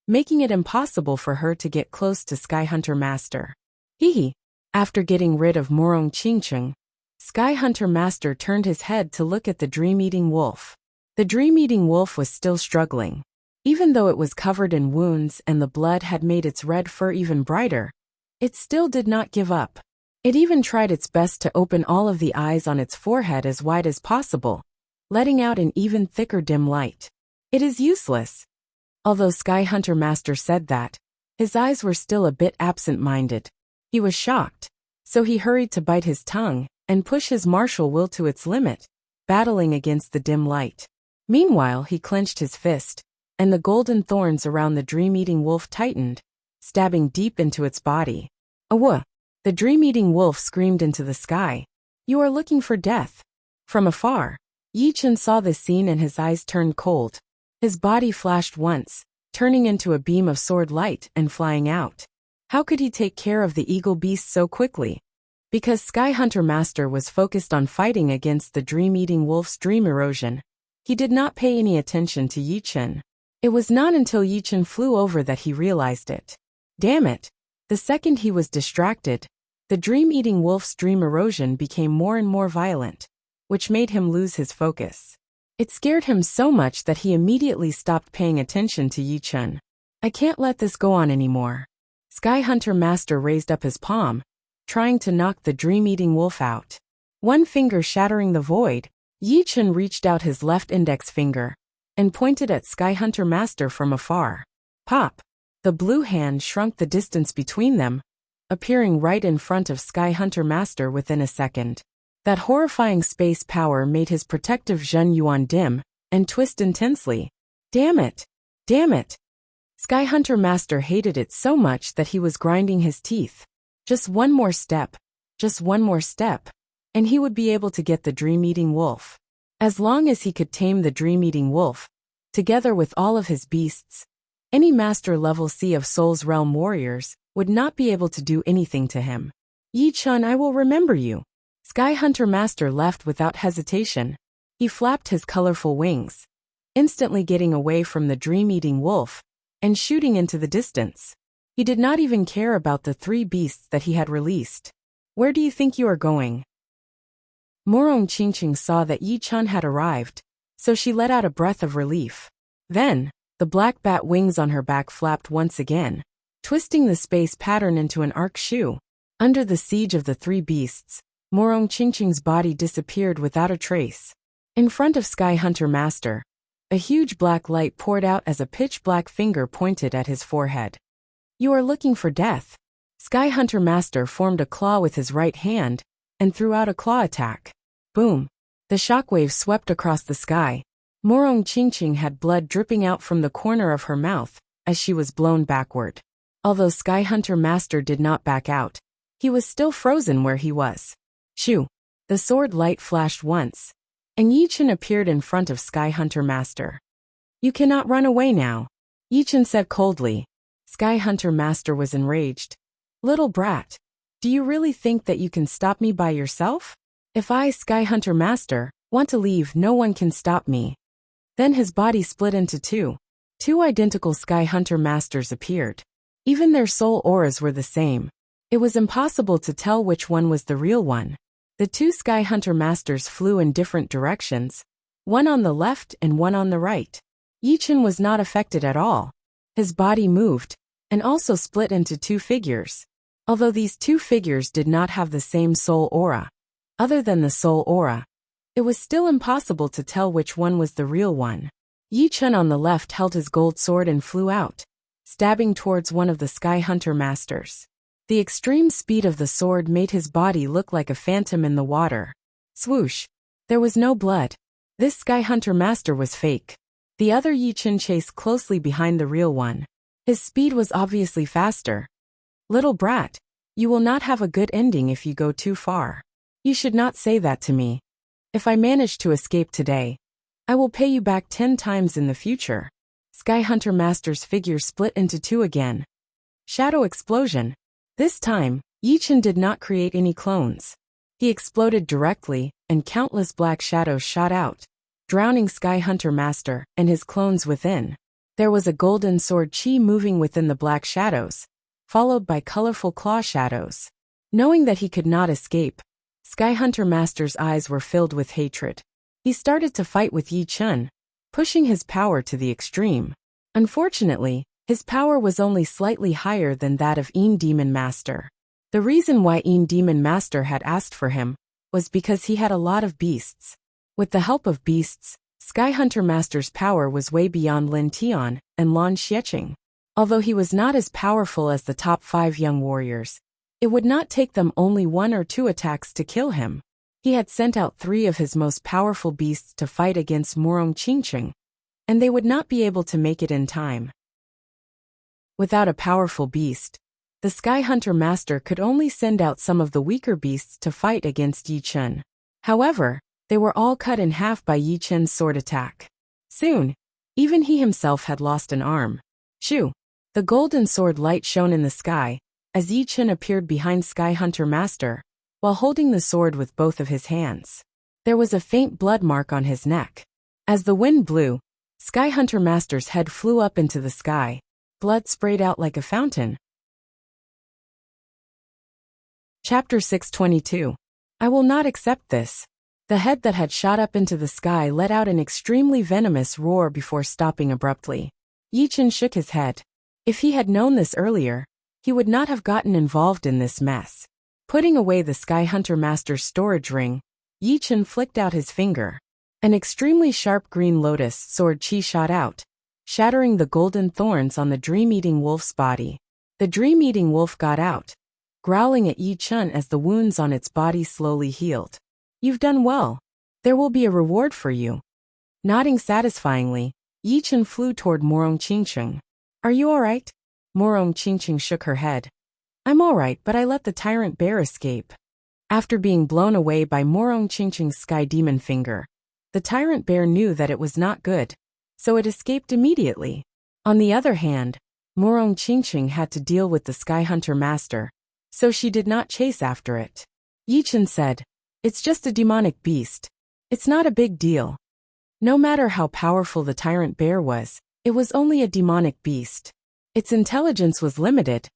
making it impossible for her to get close to Sky Hunter Master. After getting rid of Morong Qingqing, Sky Hunter Master turned his head to look at the dream-eating wolf. The dream-eating wolf was still struggling. Even though it was covered in wounds and the blood had made its red fur even brighter, it still did not give up. It even tried its best to open all of the eyes on its forehead as wide as possible, letting out an even thicker dim light. It is useless. Although Sky Hunter Master said that, his eyes were still a bit absent-minded. He was shocked, so he hurried to bite his tongue and push his martial will to its limit, battling against the dim light. Meanwhile, he clenched his fist, and the golden thorns around the dream-eating wolf tightened, stabbing deep into its body. The dream-eating wolf screamed into the sky. You are looking for death. From afar, Yi Chen saw this scene and his eyes turned cold. His body flashed once, turning into a beam of sword light and flying out. How could he take care of the eagle beast so quickly? Because Sky Hunter Master was focused on fighting against the dream-eating wolf's dream erosion, he did not pay any attention to Yi Chen. It was not until Yi Chen flew over that he realized it. Damn it! The second he was distracted, the dream-eating wolf's dream erosion became more and more violent, which made him lose his focus. It scared him so much that he immediately stopped paying attention to Yi Chen. I can't let this go on anymore. Sky Hunter Master raised up his palm, trying to knock the dream-eating wolf out. One finger shattering the void, Yi Chen reached out his left index finger and pointed at Sky Hunter Master from afar. Pop! The blue hand shrunk the distance between them, appearing right in front of Sky Hunter Master within a second. That horrifying space power made his protective Zhen Yuan dim and twist intensely. Damn it! Damn it! Sky Hunter Master hated it so much that he was grinding his teeth. Just one more step, and he would be able to get the dream-eating wolf. As long as he could tame the dream-eating wolf, together with all of his beasts, any Master Level C of Soul's Realm warriors would not be able to do anything to him. Yi Chen, I will remember you. Sky Hunter Master left without hesitation. He flapped his colorful wings, instantly getting away from the dream-eating wolf and shooting into the distance. He did not even care about the 3 beasts that he had released. Where do you think you are going? Morong Qingqing saw that Yi Chen had arrived, so she let out a breath of relief. Then, The black bat wings on her back flapped once again, twisting the space pattern into an arc shoe. Under the siege of the three beasts, Morong Chingching's body disappeared without a trace. In front of Sky Hunter Master, a huge black light poured out as a pitch-black finger pointed at his forehead. You are looking for death. Sky Hunter Master formed a claw with his right hand and threw out a claw attack. Boom! The shockwave swept across the sky. Morong Chingching had blood dripping out from the corner of her mouth as she was blown backward. Although Sky Hunter Master did not back out, he was still frozen where he was. Shoo! The sword light flashed once, and Yichen appeared in front of Sky Hunter Master. You cannot run away now, Yichen said coldly. Sky Hunter Master was enraged. Little brat, do you really think that you can stop me by yourself? If I, Sky Hunter Master, want to leave, no one can stop me. Then his body split into two. Two identical Sky Hunter Masters appeared. Even their soul auras were the same. It was impossible to tell which one was the real one. The two Sky Hunter Masters flew in different directions, one on the left and one on the right. Yichen was not affected at all. His body moved, and also split into two figures. Although these two figures did not have the same soul aura, other than the soul aura, it was still impossible to tell which one was the real one. Yichen on the left held his gold sword and flew out, stabbing towards one of the Sky Hunter Masters. The extreme speed of the sword made his body look like a phantom in the water. Swoosh! There was no blood. This Sky Hunter Master was fake. The other Yichen chased closely behind the real one. His speed was obviously faster. Little brat, you will not have a good ending if you go too far. You should not say that to me. If I manage to escape today, I will pay you back 10 times in the future. Sky Hunter Master's figure split into two again. Shadow explosion. This time, Yichen did not create any clones. He exploded directly, and countless black shadows shot out, drowning Sky Hunter Master and his clones within. There was a golden sword chi moving within the black shadows, followed by colorful claw shadows. Knowing that he could not escape, Sky Hunter Master's eyes were filled with hatred. He started to fight with Yichen, pushing his power to the extreme. Unfortunately, his power was only slightly higher than that of Demon Master. The reason why Demon Master had asked for him was because he had a lot of beasts. With the help of beasts, Sky Hunter Master's power was way beyond Lin Tian and Lan Xiecheng. Although he was not as powerful as the top 5 young warriors, it would not take them only 1 or 2 attacks to kill him. He had sent out 3 of his most powerful beasts to fight against Morong Chingching, and they would not be able to make it in time. Without a powerful beast, the Sky Hunter Master could only send out some of the weaker beasts to fight against Yichen. However, they were all cut in half by Yichen's sword attack. Soon, even he himself had lost an arm. Shoo! The golden sword light shone in the sky, as Yichen appeared behind Sky Hunter Master, while holding the sword with both of his hands. There was a faint blood mark on his neck. As the wind blew, Sky Hunter Master's head flew up into the sky. Blood sprayed out like a fountain. Chapter 622. I will not accept this. The head that had shot up into the sky let out an extremely venomous roar before stopping abruptly. Yichen shook his head. If he had known this earlier, he would not have gotten involved in this mess. Putting away the Sky Hunter Master's storage ring, Yichen flicked out his finger. An extremely sharp green lotus sword chi shot out, shattering the golden thorns on the dream-eating wolf's body. The dream-eating wolf got out, growling at Yichen as the wounds on its body slowly healed. You've done well. There will be a reward for you. Nodding satisfyingly, Yichen flew toward Morong Chingching. Are you alright? Morong Chingching shook her head. I'm alright, but I let the tyrant bear escape. After being blown away by Morong Chingching's sky demon finger, the tyrant bear knew that it was not good, so it escaped immediately. On the other hand, Morong Chingching had to deal with the Sky Hunter Master, so she did not chase after it. Yichen said, It's just a demonic beast. It's not a big deal. No matter how powerful the tyrant bear was, it was only a demonic beast. Its intelligence was limited,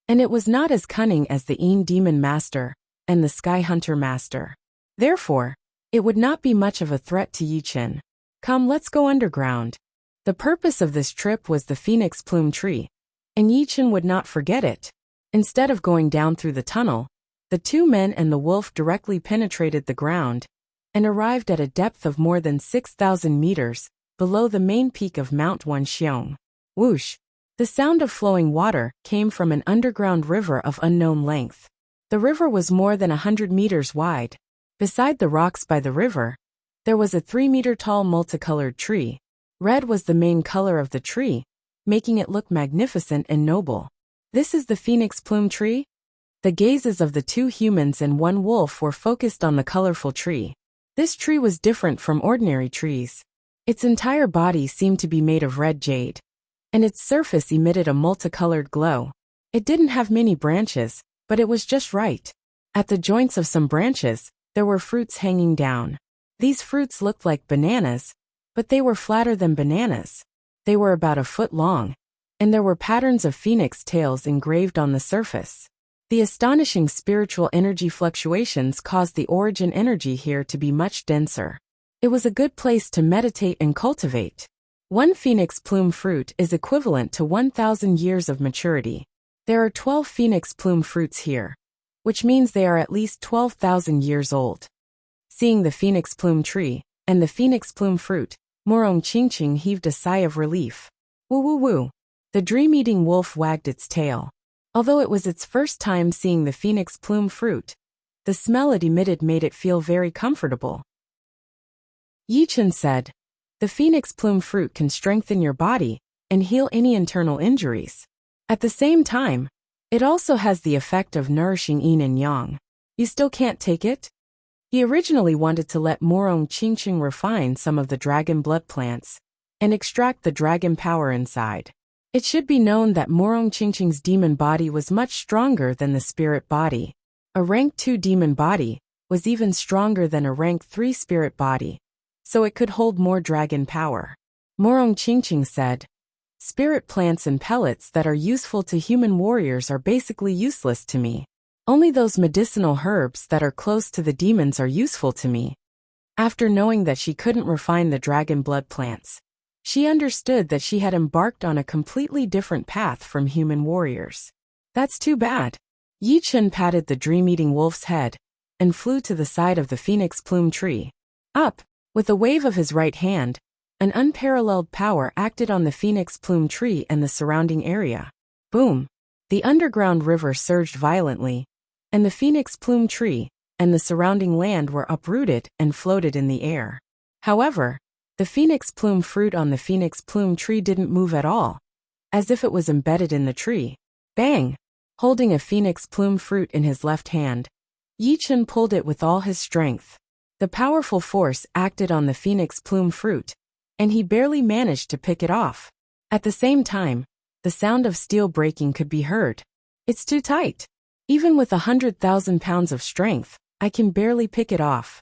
and it was not as cunning as the Demon Master and the Sky Hunter Master. Therefore, it would not be much of a threat to Yichen. Come, let's go underground. The purpose of this trip was the phoenix plume tree, and Yichen would not forget it. Instead of going down through the tunnel, the two men and the wolf directly penetrated the ground and arrived at a depth of more than 6,000 meters below the main peak of Mount Wanxiong. Whoosh! The sound of flowing water came from an underground river of unknown length. The river was more than 100 meters wide. Beside the rocks by the river, there was a 3-meter-tall multicolored tree. Red was the main color of the tree, making it look magnificent and noble. This is the phoenix plume tree? The gazes of the two humans and one wolf were focused on the colorful tree. This tree was different from ordinary trees. Its entire body seemed to be made of red jade, and its surface emitted a multicolored glow. It didn't have many branches, but it was just right. At the joints of some branches, there were fruits hanging down. These fruits looked like bananas, but they were flatter than bananas. They were about a foot long, and there were patterns of phoenix tails engraved on the surface. The astonishing spiritual energy fluctuations caused the origin energy here to be much denser. It was a good place to meditate and cultivate. One phoenix plume fruit is equivalent to 1,000 years of maturity. There are 12 phoenix plume fruits here, which means they are at least 12,000 years old. Seeing the phoenix plume tree and the phoenix plume fruit, Morong Qingqing heaved a sigh of relief. Woo woo woo. The dream-eating wolf wagged its tail. Although it was its first time seeing the phoenix plume fruit, the smell it emitted made it feel very comfortable. Yichen said, "The phoenix plume fruit can strengthen your body and heal any internal injuries. At the same time, it also has the effect of nourishing yin and yang. You still can't take it?" He originally wanted to let Morong Qingqing refine some of the dragon blood plants and extract the dragon power inside. It should be known that Morong Qingqing's demon body was much stronger than the spirit body. A rank 2 demon body was even stronger than a rank 3 spirit body, so it could hold more dragon power. Morong Qingqing said, "Spirit plants and pellets that are useful to human warriors are basically useless to me. Only those medicinal herbs that are close to the demons are useful to me." After knowing that she couldn't refine the dragon blood plants, she understood that she had embarked on a completely different path from human warriors. That's too bad. Yichen patted the dream-eating wolf's head and flew to the side of the phoenix plume tree. Up! With a wave of his right hand, an unparalleled power acted on the phoenix plume tree and the surrounding area. Boom! The underground river surged violently, and the phoenix plume tree and the surrounding land were uprooted and floated in the air. However, the phoenix plume fruit on the phoenix plume tree didn't move at all, as if it was embedded in the tree. Bang! Holding a phoenix plume fruit in his left hand, Yichen pulled it with all his strength. The powerful force acted on the phoenix plume fruit, and he barely managed to pick it off. At the same time, the sound of steel breaking could be heard. It's too tight. Even with 100,000 pounds of strength, I can barely pick it off.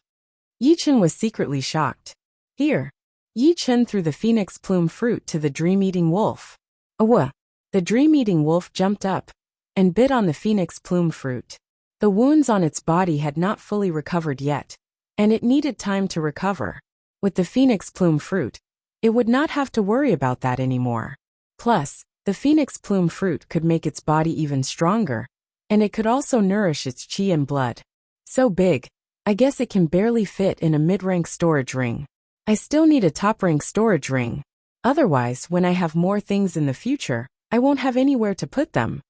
Yichen was secretly shocked. Here. Yichen threw the phoenix plume fruit to the dream-eating wolf. Awah! The dream-eating wolf jumped up and bit on the phoenix plume fruit. The wounds on its body had not fully recovered yet, and it needed time to recover. With the phoenix plume fruit, it would not have to worry about that anymore. Plus, the phoenix plume fruit could make its body even stronger, and it could also nourish its qi and blood. So big, I guess it can barely fit in a mid-rank storage ring. I still need a top-rank storage ring. Otherwise, when I have more things in the future, I won't have anywhere to put them.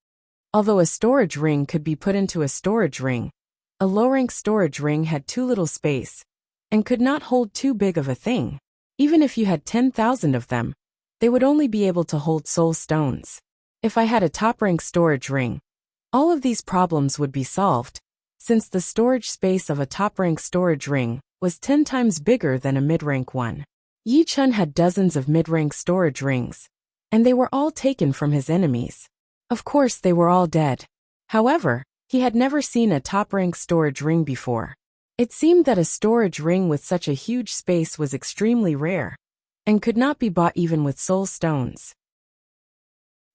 Although a storage ring could be put into a storage ring, a low-rank storage ring had too little space and could not hold too big of a thing. Even if you had 10,000 of them, they would only be able to hold soul stones. If I had a top-rank storage ring, all of these problems would be solved, since the storage space of a top-rank storage ring was 10 times bigger than a mid-rank one. Yichen had dozens of mid-rank storage rings, and they were all taken from his enemies. Of course, they were all dead. However, he had never seen a top-rank storage ring before. It seemed that a storage ring with such a huge space was extremely rare, and could not be bought even with soul stones.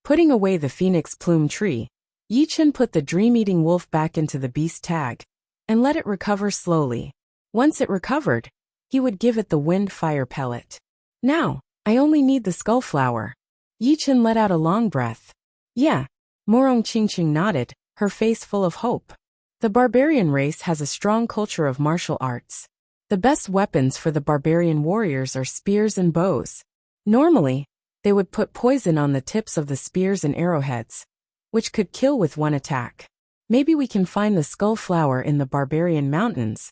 Putting away the phoenix plume tree, Yichen put the dream-eating wolf back into the beast tag, and let it recover slowly. Once it recovered, he would give it the wind fire pellet. Now, I only need the skull flower. Yi Chen let out a long breath. Yeah. Morong Qingqing nodded, her face full of hope. The barbarian race has a strong culture of martial arts. The best weapons for the barbarian warriors are spears and bows. Normally, they would put poison on the tips of the spears and arrowheads, which could kill with one attack. Maybe we can find the skull flower in the barbarian mountains.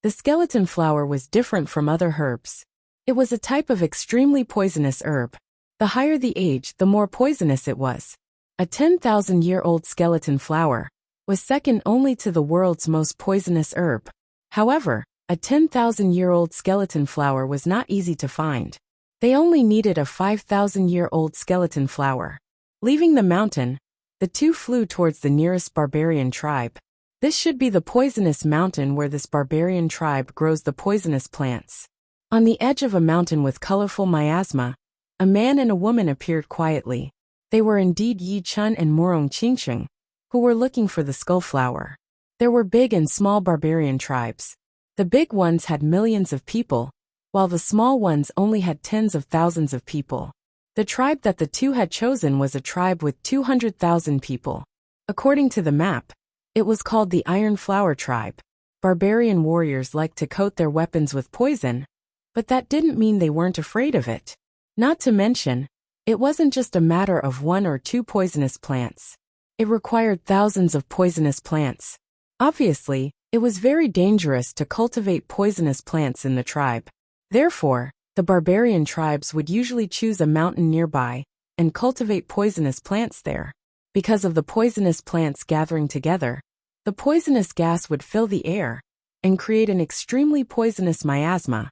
The skeleton flower was different from other herbs. It was a type of extremely poisonous herb. The higher the age, the more poisonous it was. A 10,000-year-old skeleton flower was second only to the world's most poisonous herb. However, a 10,000-year-old skeleton flower was not easy to find. They only needed a 5,000-year-old skeleton flower. Leaving the mountain, the two flew towards the nearest barbarian tribe. This should be the poisonous mountain where this barbarian tribe grows the poisonous plants. On the edge of a mountain with colorful miasma, a man and a woman appeared quietly. They were indeed Yi Chen and Morong Qingqing, who were looking for the skull flower. There were big and small barbarian tribes. The big ones had millions of people, while the small ones only had tens of thousands of people. The tribe that the two had chosen was a tribe with 200,000 people. According to the map, it was called the Iron Flower Tribe. Barbarian warriors liked to coat their weapons with poison, but that didn't mean they weren't afraid of it. Not to mention, it wasn't just a matter of one or two poisonous plants. It required thousands of poisonous plants. Obviously, it was very dangerous to cultivate poisonous plants in the tribe. Therefore, the barbarian tribes would usually choose a mountain nearby and cultivate poisonous plants there. Because of the poisonous plants gathering together, the poisonous gas would fill the air and create an extremely poisonous miasma,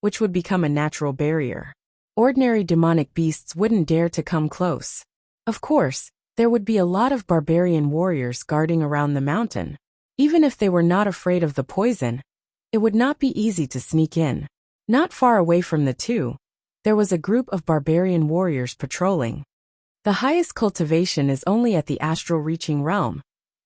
which would become a natural barrier. Ordinary demonic beasts wouldn't dare to come close. Of course, there would be a lot of barbarian warriors guarding around the mountain. Even if they were not afraid of the poison, it would not be easy to sneak in. Not far away from the two, there was a group of barbarian warriors patrolling. The highest cultivation is only at the astral reaching realm,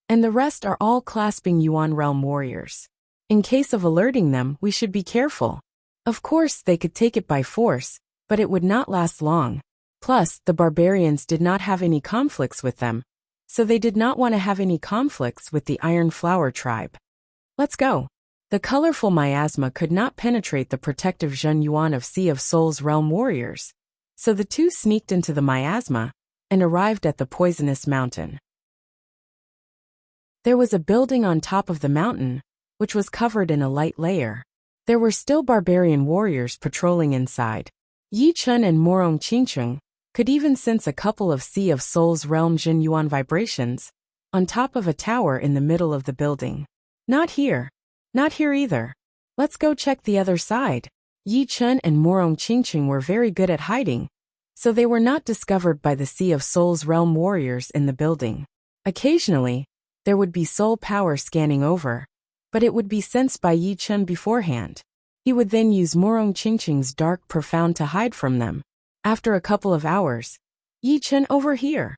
and the rest are all clasping Yuan realm warriors. In case of alerting them, we should be careful. Of course, they could take it by force, but it would not last long. Plus, the barbarians did not have any conflicts with them, so they did not want to have any conflicts with the Iron Flower Tribe. Let's go. The colorful miasma could not penetrate the protective Zhen Yuan of Sea of Souls realm warriors, so the two sneaked into the miasma and arrived at the poisonous mountain. There was a building on top of the mountain, which was covered in a light layer. There were still barbarian warriors patrolling inside. Yi Chen and Morong Qingqing could even sense a couple of Sea of Souls realm Zhen Yuan vibrations on top of a tower in the middle of the building. Not here. Not here either. Let's go check the other side. Yi Chen and Morong Qingqing were very good at hiding, so they were not discovered by the Sea of Souls realm warriors in the building. Occasionally, there would be soul power scanning over, but it would be sensed by Yi Chen beforehand. He would then use Morong Qingqing's dark profound to hide from them. After a couple of hours, Yi Chen over here.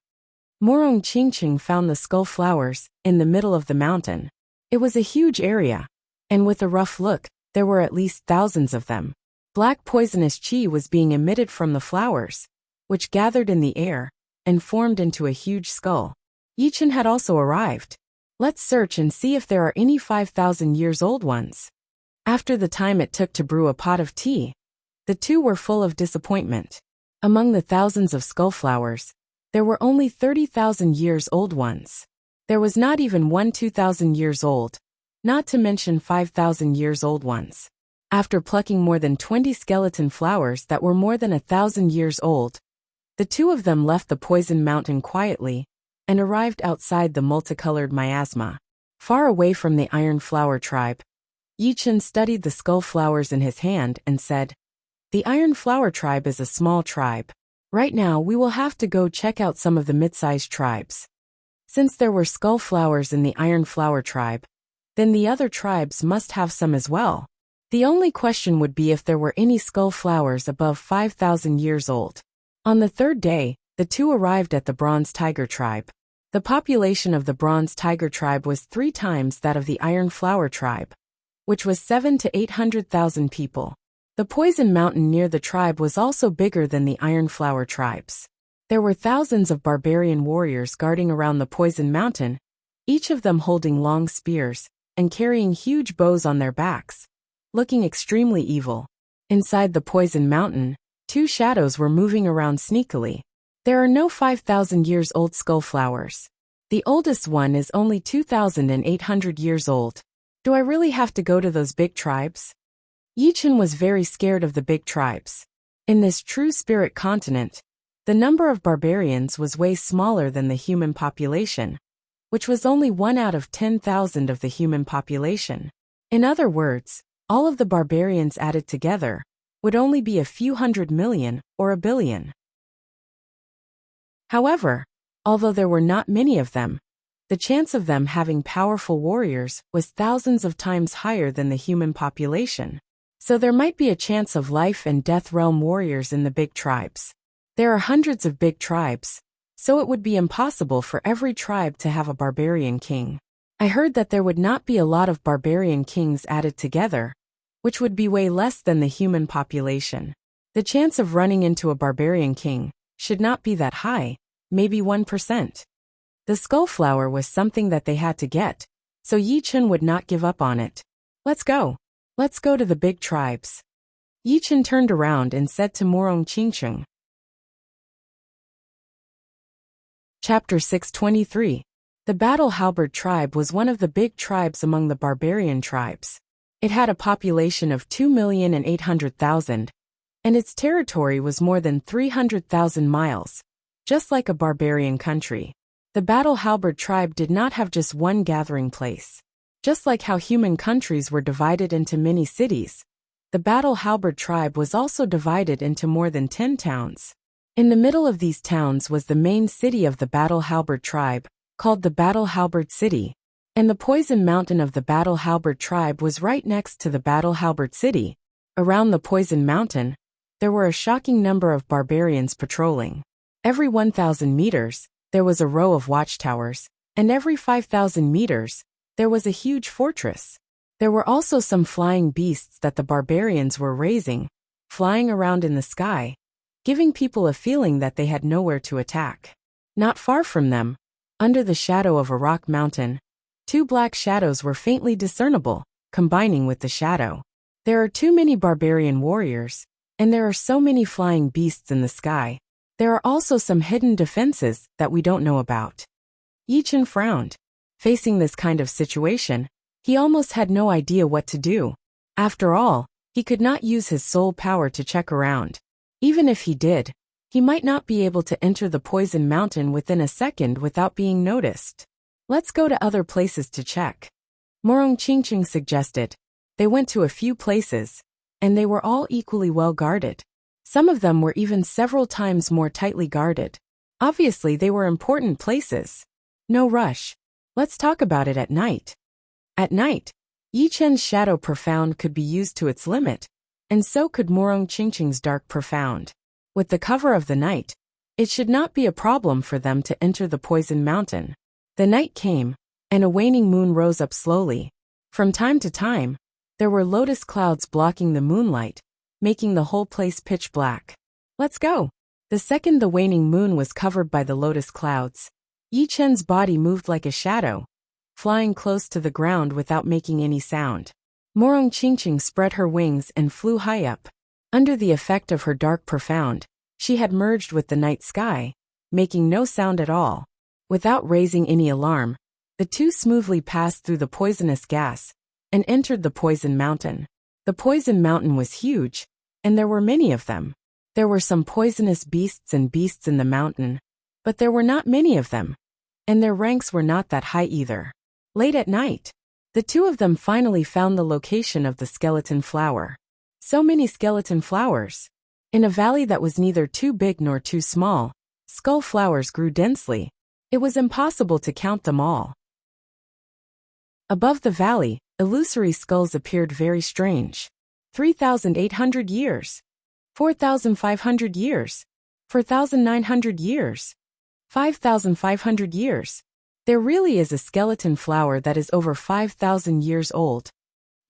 Morong Qingqing found the skull flowers in the middle of the mountain. It was a huge area, and with a rough look, there were at least thousands of them. Black poisonous qi was being emitted from the flowers, which gathered in the air and formed into a huge skull. Yi Chen had also arrived. Let's search and see if there are any 5,000 years old ones. After the time it took to brew a pot of tea, the two were full of disappointment. Among the thousands of skull flowers, there were only 30,000 years old ones. There was not even one 2,000 years old, not to mention 5,000 years old ones. After plucking more than 20 skeleton flowers that were more than 1,000 years old, the two of them left the poison mountain quietly and arrived outside the multicolored miasma. Far away from the Iron Flower Tribe, Yi Chen studied the skull flowers in his hand and said, "The Iron Flower Tribe is a small tribe. Right now we will have to go check out some of the mid-sized tribes. Since there were skull flowers in the Iron Flower Tribe, then the other tribes must have some as well. The only question would be if there were any skull flowers above 5,000 years old." On the third day, the two arrived at the Bronze Tiger Tribe. The population of the Bronze Tiger Tribe was 3 times that of the Iron Flower Tribe, which was 700,000 to 800,000 people. The poison mountain near the tribe was also bigger than the iron flower tribes. There were thousands of barbarian warriors guarding around the poison mountain, each of them holding long spears and carrying huge bows on their backs, looking extremely evil. Inside the poison mountain, two shadows were moving around sneakily. There are no 5,000 years old skull flowers. The oldest one is only 2,800 years old. Do I really have to go to those big tribes? Yichen was very scared of the big tribes. In this true spirit continent, the number of barbarians was way smaller than the human population, which was only 1 out of 10,000 of the human population. In other words, all of the barbarians added together would only be a few 100 million or a billion. However, although there were not many of them, the chance of them having powerful warriors was thousands of times higher than the human population. So there might be a chance of life and death realm warriors in the big tribes. There are hundreds of big tribes, so it would be impossible for every tribe to have a barbarian king. I heard that there would not be a lot of barbarian kings added together, which would be way less than the human population. The chance of running into a barbarian king should not be that high, maybe 1%. The skull flower was something that they had to get, so Yichen would not give up on it. Let's go. Let's go to the big tribes. Yichen turned around and said to Morong Qingcheng. Chapter 623. The Battle Halberd tribe was one of the big tribes among the barbarian tribes. It had a population of 2,800,000, and its territory was more than 300,000 miles, just like a barbarian country. The Battle Halberd tribe did not have just one gathering place. Just like how human countries were divided into many cities, the Battle Halberd tribe was also divided into more than 10 towns. In the middle of these towns was the main city of the Battle Halberd tribe, called the Battle Halberd City, and the poison mountain of the Battle Halberd tribe was right next to the Battle Halberd City. Around the poison mountain, there were a shocking number of barbarians patrolling. Every 1,000 meters, there was a row of watchtowers, and every 5,000 meters, there was a huge fortress. There were also some flying beasts that the barbarians were raising, flying around in the sky, giving people a feeling that they had nowhere to attack. Not far from them, under the shadow of a rock mountain, two black shadows were faintly discernible, combining with the shadow. There are too many barbarian warriors, and there are so many flying beasts in the sky. There are also some hidden defenses that we don't know about. Yichen frowned. Facing this kind of situation, he almost had no idea what to do. After all, he could not use his soul power to check around. Even if he did, he might not be able to enter the poison mountain within a second without being noticed. Let's go to other places to check. Morong Qingcheng suggested. They went to a few places, and they were all equally well guarded. Some of them were even several times more tightly guarded. Obviously, they were important places. No rush. Let's talk about it at night. At night, Yichen's shadow profound could be used to its limit, and so could Morong Qingcheng's dark profound. With the cover of the night, it should not be a problem for them to enter the poison mountain. The night came, and a waning moon rose up slowly. From time to time, there were lotus clouds blocking the moonlight, making the whole place pitch black. Let's go. The second the waning moon was covered by the lotus clouds, Yichen's body moved like a shadow, flying close to the ground without making any sound. Morong Qingcheng spread her wings and flew high up. Under the effect of her dark profound, she had merged with the night sky, making no sound at all. Without raising any alarm, the two smoothly passed through the poisonous gas and entered the poison mountain. The poison mountain was huge, and there were many of them. There were some poisonous beasts in the mountain, but there were not many of them, and their ranks were not that high either. Late at night, the two of them finally found the location of the skeleton flower. So many skeleton flowers. In a valley that was neither too big nor too small, skull flowers grew densely. It was impossible to count them all. Above the valley, illusory skulls appeared very strange. 3,800 years. 4,500 years. 4,900 years. 5,500 years. There really is a skeleton flower that is over 5,000 years old.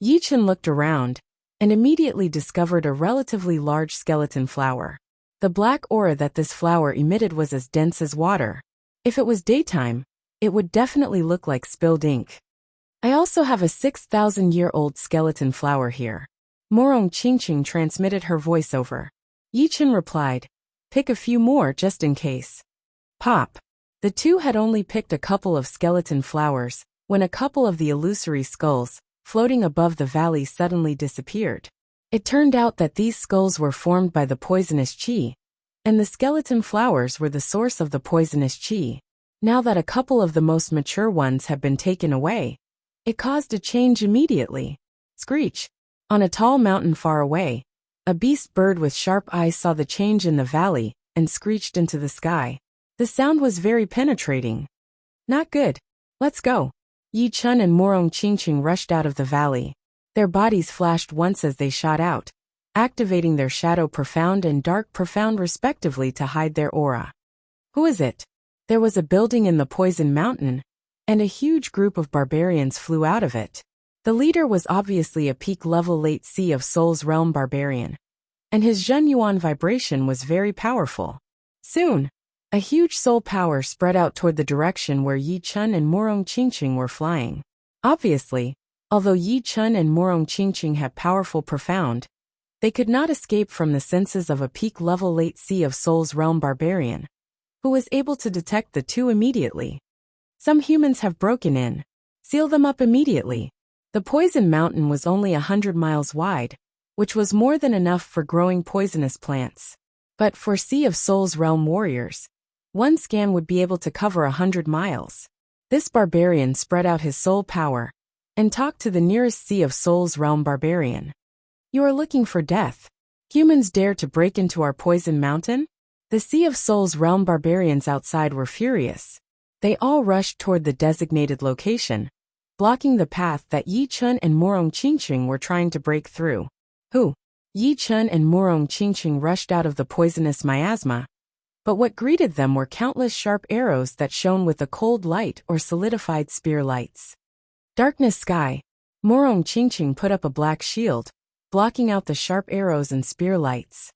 Yichen looked around, and immediately discovered a relatively large skeleton flower. The black aura that this flower emitted was as dense as water. If it was daytime, it would definitely look like spilled ink. I also have a 6,000-year-old skeleton flower here. Morong Qingqing transmitted her voiceover. Yichen replied, pick a few more just in case. Pop. The two had only picked a couple of skeleton flowers, when a couple of the illusory skulls, floating above the valley, suddenly disappeared. It turned out that these skulls were formed by the poisonous qi, and the skeleton flowers were the source of the poisonous qi. Now that a couple of the most mature ones have been taken away, it caused a change immediately. Screech. On a tall mountain far away, a beast bird with sharp eyes saw the change in the valley and screeched into the sky. The sound was very penetrating. Not good. Let's go. Yi Chun and Morong Qingqing rushed out of the valley. Their bodies flashed once as they shot out, activating their shadow profound and dark profound respectively to hide their aura. Who is it? There was a building in the Poison Mountain, and a huge group of barbarians flew out of it. The leader was obviously a peak-level late Sea of Souls realm barbarian, and his Zhen Yuan vibration was very powerful. Soon, a huge soul power spread out toward the direction where Yi Chun and Morong Qingqing were flying. Obviously, although Yi Chun and Morong Qingqing had powerful profound, they could not escape from the senses of a peak-level late Sea of Souls realm barbarian, who was able to detect the two immediately. Some humans have broken in. Seal them up immediately. The Poison Mountain was only 100 miles wide, which was more than enough for growing poisonous plants. But for Sea of Souls realm warriors, one scan would be able to cover 100 miles. This barbarian spread out his soul power and talked to the nearest Sea of Souls realm barbarian. You are looking for death. Humans dare to break into our Poison Mountain? The Sea of Souls realm barbarians outside were furious. They all rushed toward the designated location, blocking the path that Yi Chun and Morong Qingqing were trying to break through. Who? Yi Chun and Morong Qingqing rushed out of the poisonous miasma, but what greeted them were countless sharp arrows that shone with a cold light or solidified spear lights. Darkness sky. Morong Qingqing put up a black shield, blocking out the sharp arrows and spear lights.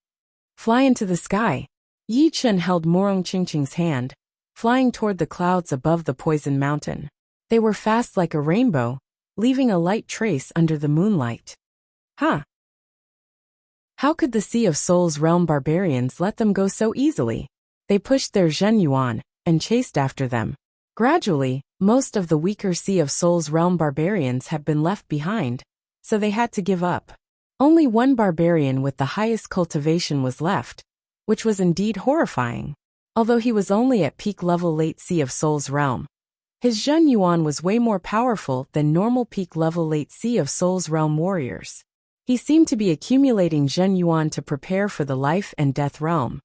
Fly into the sky. Yi Chun held Morong Qingqing's hand, flying toward the clouds above the Poison Mountain. They were fast like a rainbow, leaving a light trace under the moonlight. Huh? How could the Sea of Souls realm barbarians let them go so easily? They pushed their Zhen Yuan and chased after them. Gradually, most of the weaker Sea of Souls realm barbarians had been left behind, so they had to give up. Only one barbarian with the highest cultivation was left, which was indeed horrifying. Although he was only at peak level late Sea of Souls realm, his Zhen Yuan was way more powerful than normal peak-level late Sea of Souls realm warriors. He seemed to be accumulating Zhen Yuan to prepare for the life and death realm.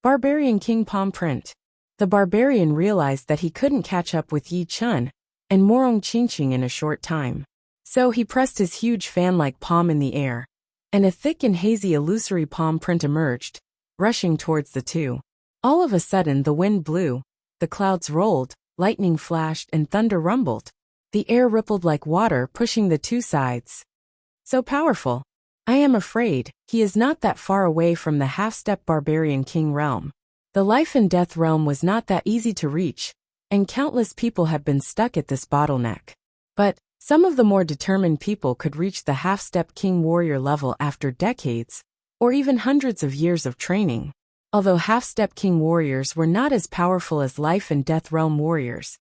Barbarian King Palm Print. The barbarian realized that he couldn't catch up with Yi Chun and Morong Qingqing in a short time. So he pressed his huge fan-like palm in the air, and a thick and hazy illusory palm print emerged, rushing towards the two. All of a sudden the wind blew, the clouds rolled, lightning flashed and thunder rumbled. The air rippled like water, pushing the two sides. So powerful. I am afraid he is not that far away from the half-step barbarian king realm. The life and death realm was not that easy to reach, and countless people have been stuck at this bottleneck. But some of the more determined people could reach the half-step king warrior level after decades, or even hundreds of years of training. Although half-step king warriors were not as powerful as life and death realm warriors,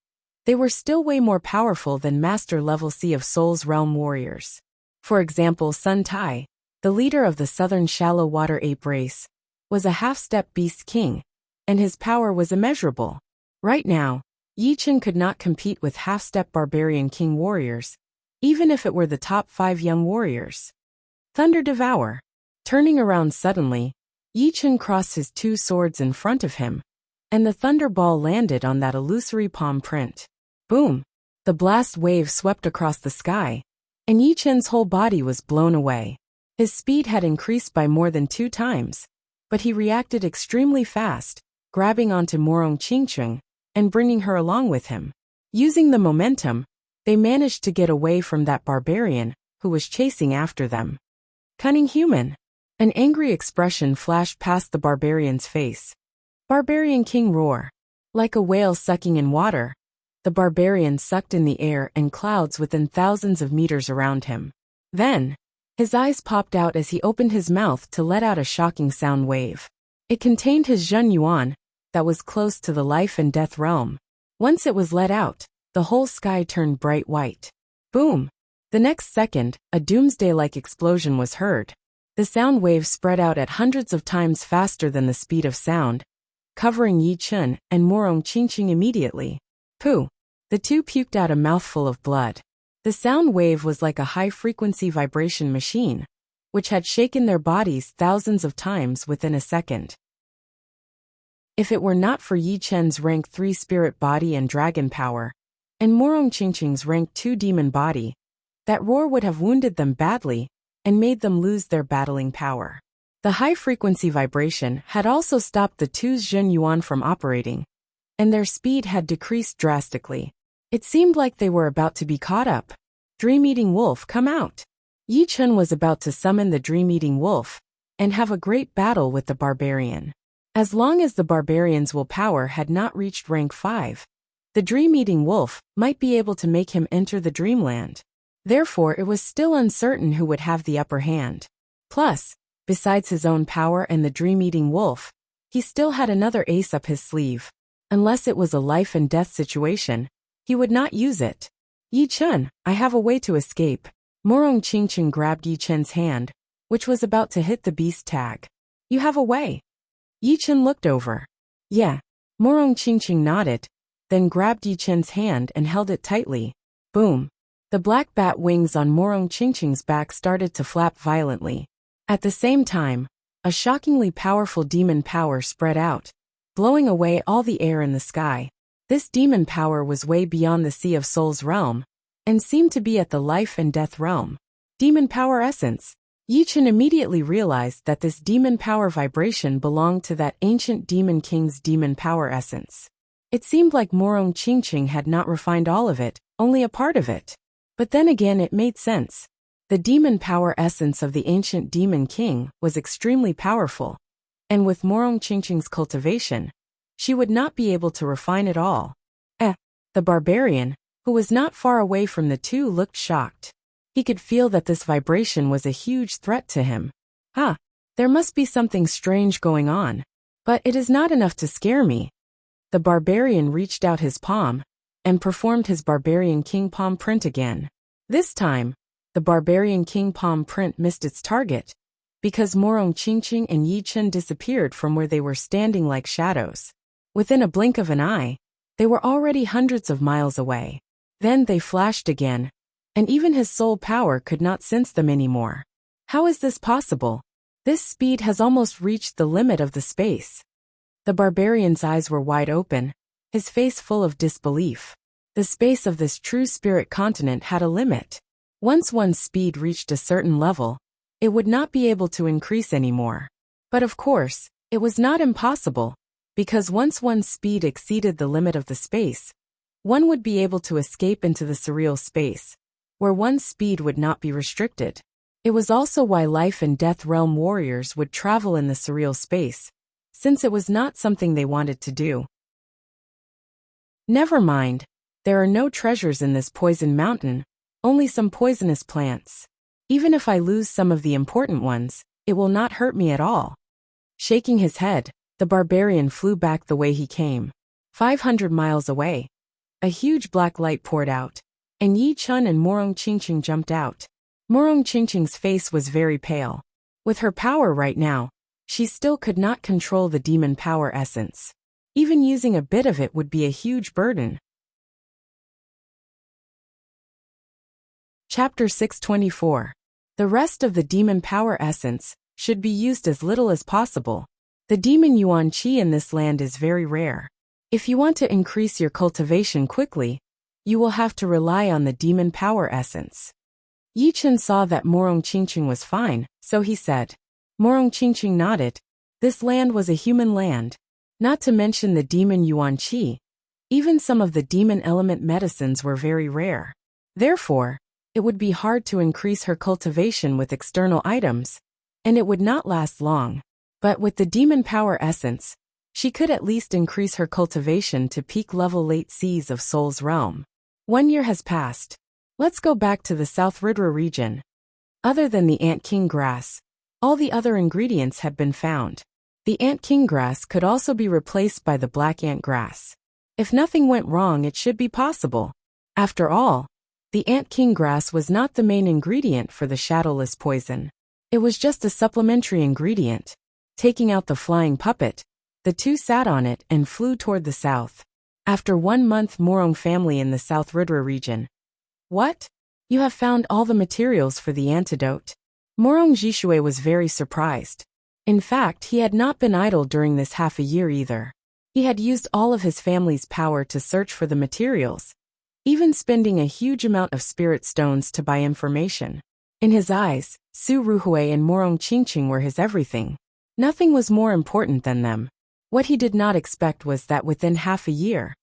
they were still way more powerful than master-level Sea of Souls realm warriors. For example, Sun Tai, the leader of the southern shallow water ape race, was a half-step beast king, and his power was immeasurable. Right now, Yi Chun could not compete with half-step barbarian king warriors, even if it were the top 5 young warriors. Thunder Devour. Turning around suddenly, Yi Chun crossed his 2 swords in front of him, and the thunder ball landed on that illusory palm print. Boom! The blast wave swept across the sky, and Yi Chun's whole body was blown away. His speed had increased by more than 2 times, but he reacted extremely fast, grabbing onto Morong Qingqing and bringing her along with him. Using the momentum, they managed to get away from that barbarian who was chasing after them. Cunning human. An angry expression flashed past the barbarian's face. Barbarian king roar. Like a whale sucking in water, the barbarian sucked in the air and clouds within thousands of meters around him. Then, his eyes popped out as he opened his mouth to let out a shocking sound wave. It contained his Zhen Yuan, that was close to the life and death realm. Once it was let out, the whole sky turned bright white. Boom! The next second, a doomsday-like explosion was heard. The sound wave spread out at hundreds of times faster than the speed of sound, covering Yi Chen and Morong Qingqing immediately. Pooh! The two puked out a mouthful of blood. The sound wave was like a high-frequency vibration machine, which had shaken their bodies thousands of times within a second. If it were not for Yi Chen's rank 3 spirit body and dragon power, and Morong Qingqing's rank 2 demon body, that roar would have wounded them badly and made them lose their battling power. The high-frequency vibration had also stopped the two's Zhen Yuan from operating, and their speed had decreased drastically. It seemed like they were about to be caught up. Dream-eating wolf, come out! Yi Chen was about to summon the dream-eating wolf and have a great battle with the barbarian. As long as the barbarian's willpower had not reached rank 5, the dream-eating wolf might be able to make him enter the dreamland. Therefore, it was still uncertain who would have the upper hand. Plus, besides his own power and the dream-eating wolf, he still had another ace up his sleeve. Unless it was a life-and-death situation, he would not use it. Yi Chen, I have a way to escape. Morong Qingqing grabbed Yi Chen's hand, which was about to hit the beast tag. You have a way. Yi Chen looked over. Yeah. Morong Qingqing nodded, then grabbed Yi Chen's hand and held it tightly. Boom. The black bat wings on Morong Qingqing's back started to flap violently. At the same time, a shockingly powerful demon power spread out, blowing away all the air in the sky. This demon power was way beyond the Sea of Souls realm, and seemed to be at the life and death realm. Demon power essence. Yi Chen immediately realized that this demon power vibration belonged to that ancient demon king's demon power essence. It seemed like Morong Qingqing had not refined all of it, only a part of it. But then again it made sense. The demon power essence of the ancient demon king was extremely powerful, and with Morong Qingqing's cultivation, she would not be able to refine it all. The barbarian, who was not far away from the two, looked shocked. He could feel that this vibration was a huge threat to him. There must be something strange going on. But it is not enough to scare me. The barbarian reached out his palm, and performed his barbarian king palm print again. This time, the barbarian king palm print missed its target, because Morong Qingqing and Yi Chen disappeared from where they were standing like shadows. Within a blink of an eye, they were already hundreds of miles away. Then they flashed again, and even his soul power could not sense them anymore. How is this possible? This speed has almost reached the limit of the space. The barbarian's eyes were wide open, his face full of disbelief. The space of this true spirit continent had a limit. Once one's speed reached a certain level, it would not be able to increase anymore. But of course, it was not impossible, because once one's speed exceeded the limit of the space, one would be able to escape into the surreal space, where one's speed would not be restricted. It was also why life and death realm warriors would travel in the surreal space, since it was not something they wanted to do. Never mind, there are no treasures in this poison mountain, only some poisonous plants. Even if I lose some of the important ones, it will not hurt me at all. Shaking his head, the barbarian flew back the way he came. 500 miles away, a huge black light poured out, and Yi Chen and Morong Qingqing jumped out. Morong Qingqing's face was very pale. With her power right now, she still could not control the demon power essence. Even using a bit of it would be a huge burden. Chapter 624. The rest of the demon power essence should be used as little as possible. The demon yuan qi in this land is very rare. If you want to increase your cultivation quickly, you will have to rely on the demon power essence. Yi Chen saw that Morong Qingqing was fine, so he said. Morong Qingqing nodded. This land was a human land. Not to mention the demon yuan qi. Even some of the demon element medicines were very rare. Therefore, it would be hard to increase her cultivation with external items, and it would not last long. But with the demon power essence, she could at least increase her cultivation to peak level late seas of Soul's realm. 1 year has passed. Let's go back to the South Ridra region. Other than the Ant King grass, all the other ingredients had been found. The Ant King grass could also be replaced by the Black Ant grass. If nothing went wrong, it should be possible. After all, the Ant King grass was not the main ingredient for the shadowless poison. It was just a supplementary ingredient. Taking out the flying puppet, the two sat on it and flew toward the south. After 1 month, Morong family in the South Ridra region. What? You have found all the materials for the antidote? Morong Jishue was very surprised. In fact, he had not been idle during this half a year either. He had used all of his family's power to search for the materials, even spending a huge amount of spirit stones to buy information. In his eyes, Su Ruhui and Morong Qingqing were his everything. Nothing was more important than them. What he did not expect was that within half a year,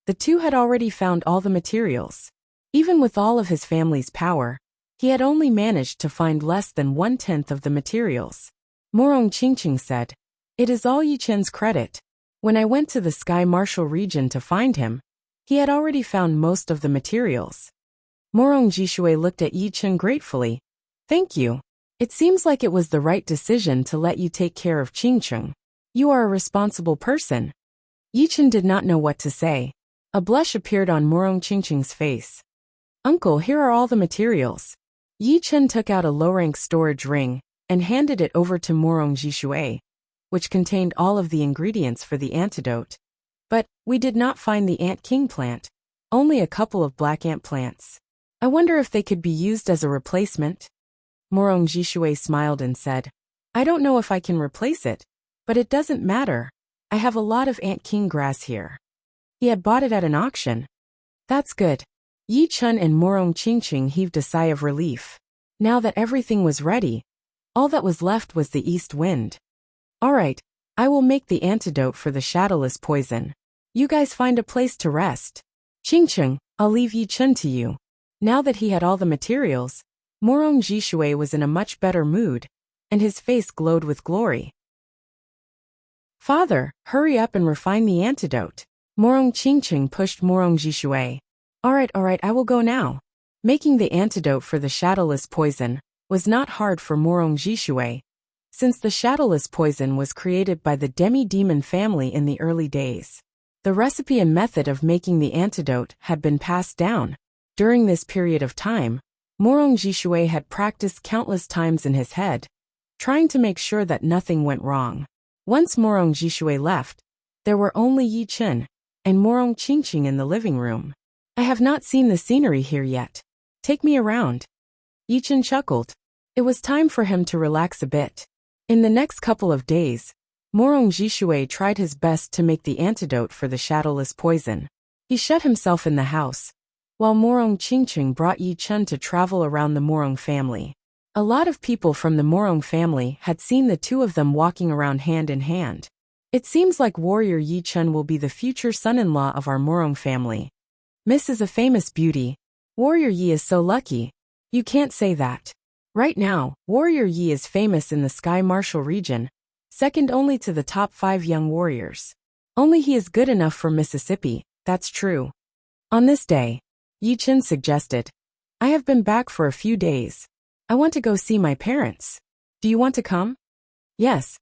the two had already found all the materials. Even with all of his family's power, he had only managed to find less than 1/10 of the materials. Morong Qingqing said, "It is all Yi Chen's credit. When I went to the Sky Martial region to find him, he had already found most of the materials." Morong Jishue looked at Yi Chen gratefully. "Thank you. It seems like it was the right decision to let you take care of Qingqing. You are a responsible person." Yi Chen did not know what to say. A blush appeared on Morong Qingqing's face. "Uncle, here are all the materials." Yi Chen took out a low-rank storage ring and handed it over to Morong Jishue, which contained all of the ingredients for the antidote. "But we did not find the Ant King plant, only a couple of black ant plants. I wonder if they could be used as a replacement." Morong Jishue smiled and said, "I don't know if I can replace it, but it doesn't matter. I have a lot of Ant King grass here." He had bought it at an auction. "That's good." Yi Chen and Morong Qingqing heaved a sigh of relief. Now that everything was ready, all that was left was the east wind. "All right, I will make the antidote for the shadowless poison. You guys find a place to rest. Qingqing, I'll leave Yi Chen to you." Now that he had all the materials, Morong Jishue was in a much better mood, and his face glowed with glory. "Father, hurry up and refine the antidote." Morong Qingqing pushed Morong Jishue. All right, I will go now." Making the antidote for the shadowless poison was not hard for Morong Jishue, since the shadowless poison was created by the demi-demon family in the early days. The recipe and method of making the antidote had been passed down. During this period of time, Morong Jishue had practiced countless times in his head, trying to make sure that nothing went wrong. Once Morong Jishue left, there were only Yi Chen and Morong Qingqing in the living room. "I have not seen the scenery here yet. Take me around." Yi Chen chuckled. It was time for him to relax a bit. In the next couple of days, Morong Jishue tried his best to make the antidote for the shadowless poison. He shut himself in the house, while Morong Qingqing brought Yi Chen to travel around the Morong family. A lot of people from the Morong family had seen the two of them walking around hand in hand. "It seems like warrior Yi Chen will be the future son-in-law of our Morong family. Miss is a famous beauty. Warrior Yi is so lucky." "You can't say that. Right now, Warrior Yi is famous in the Sky Martial region, second only to the top 5 young warriors. Only he is good enough for Mississippi, that's true." On this day, Yi Chen suggested, "I have been back for a few days. I want to go see my parents. Do you want to come?" "Yes."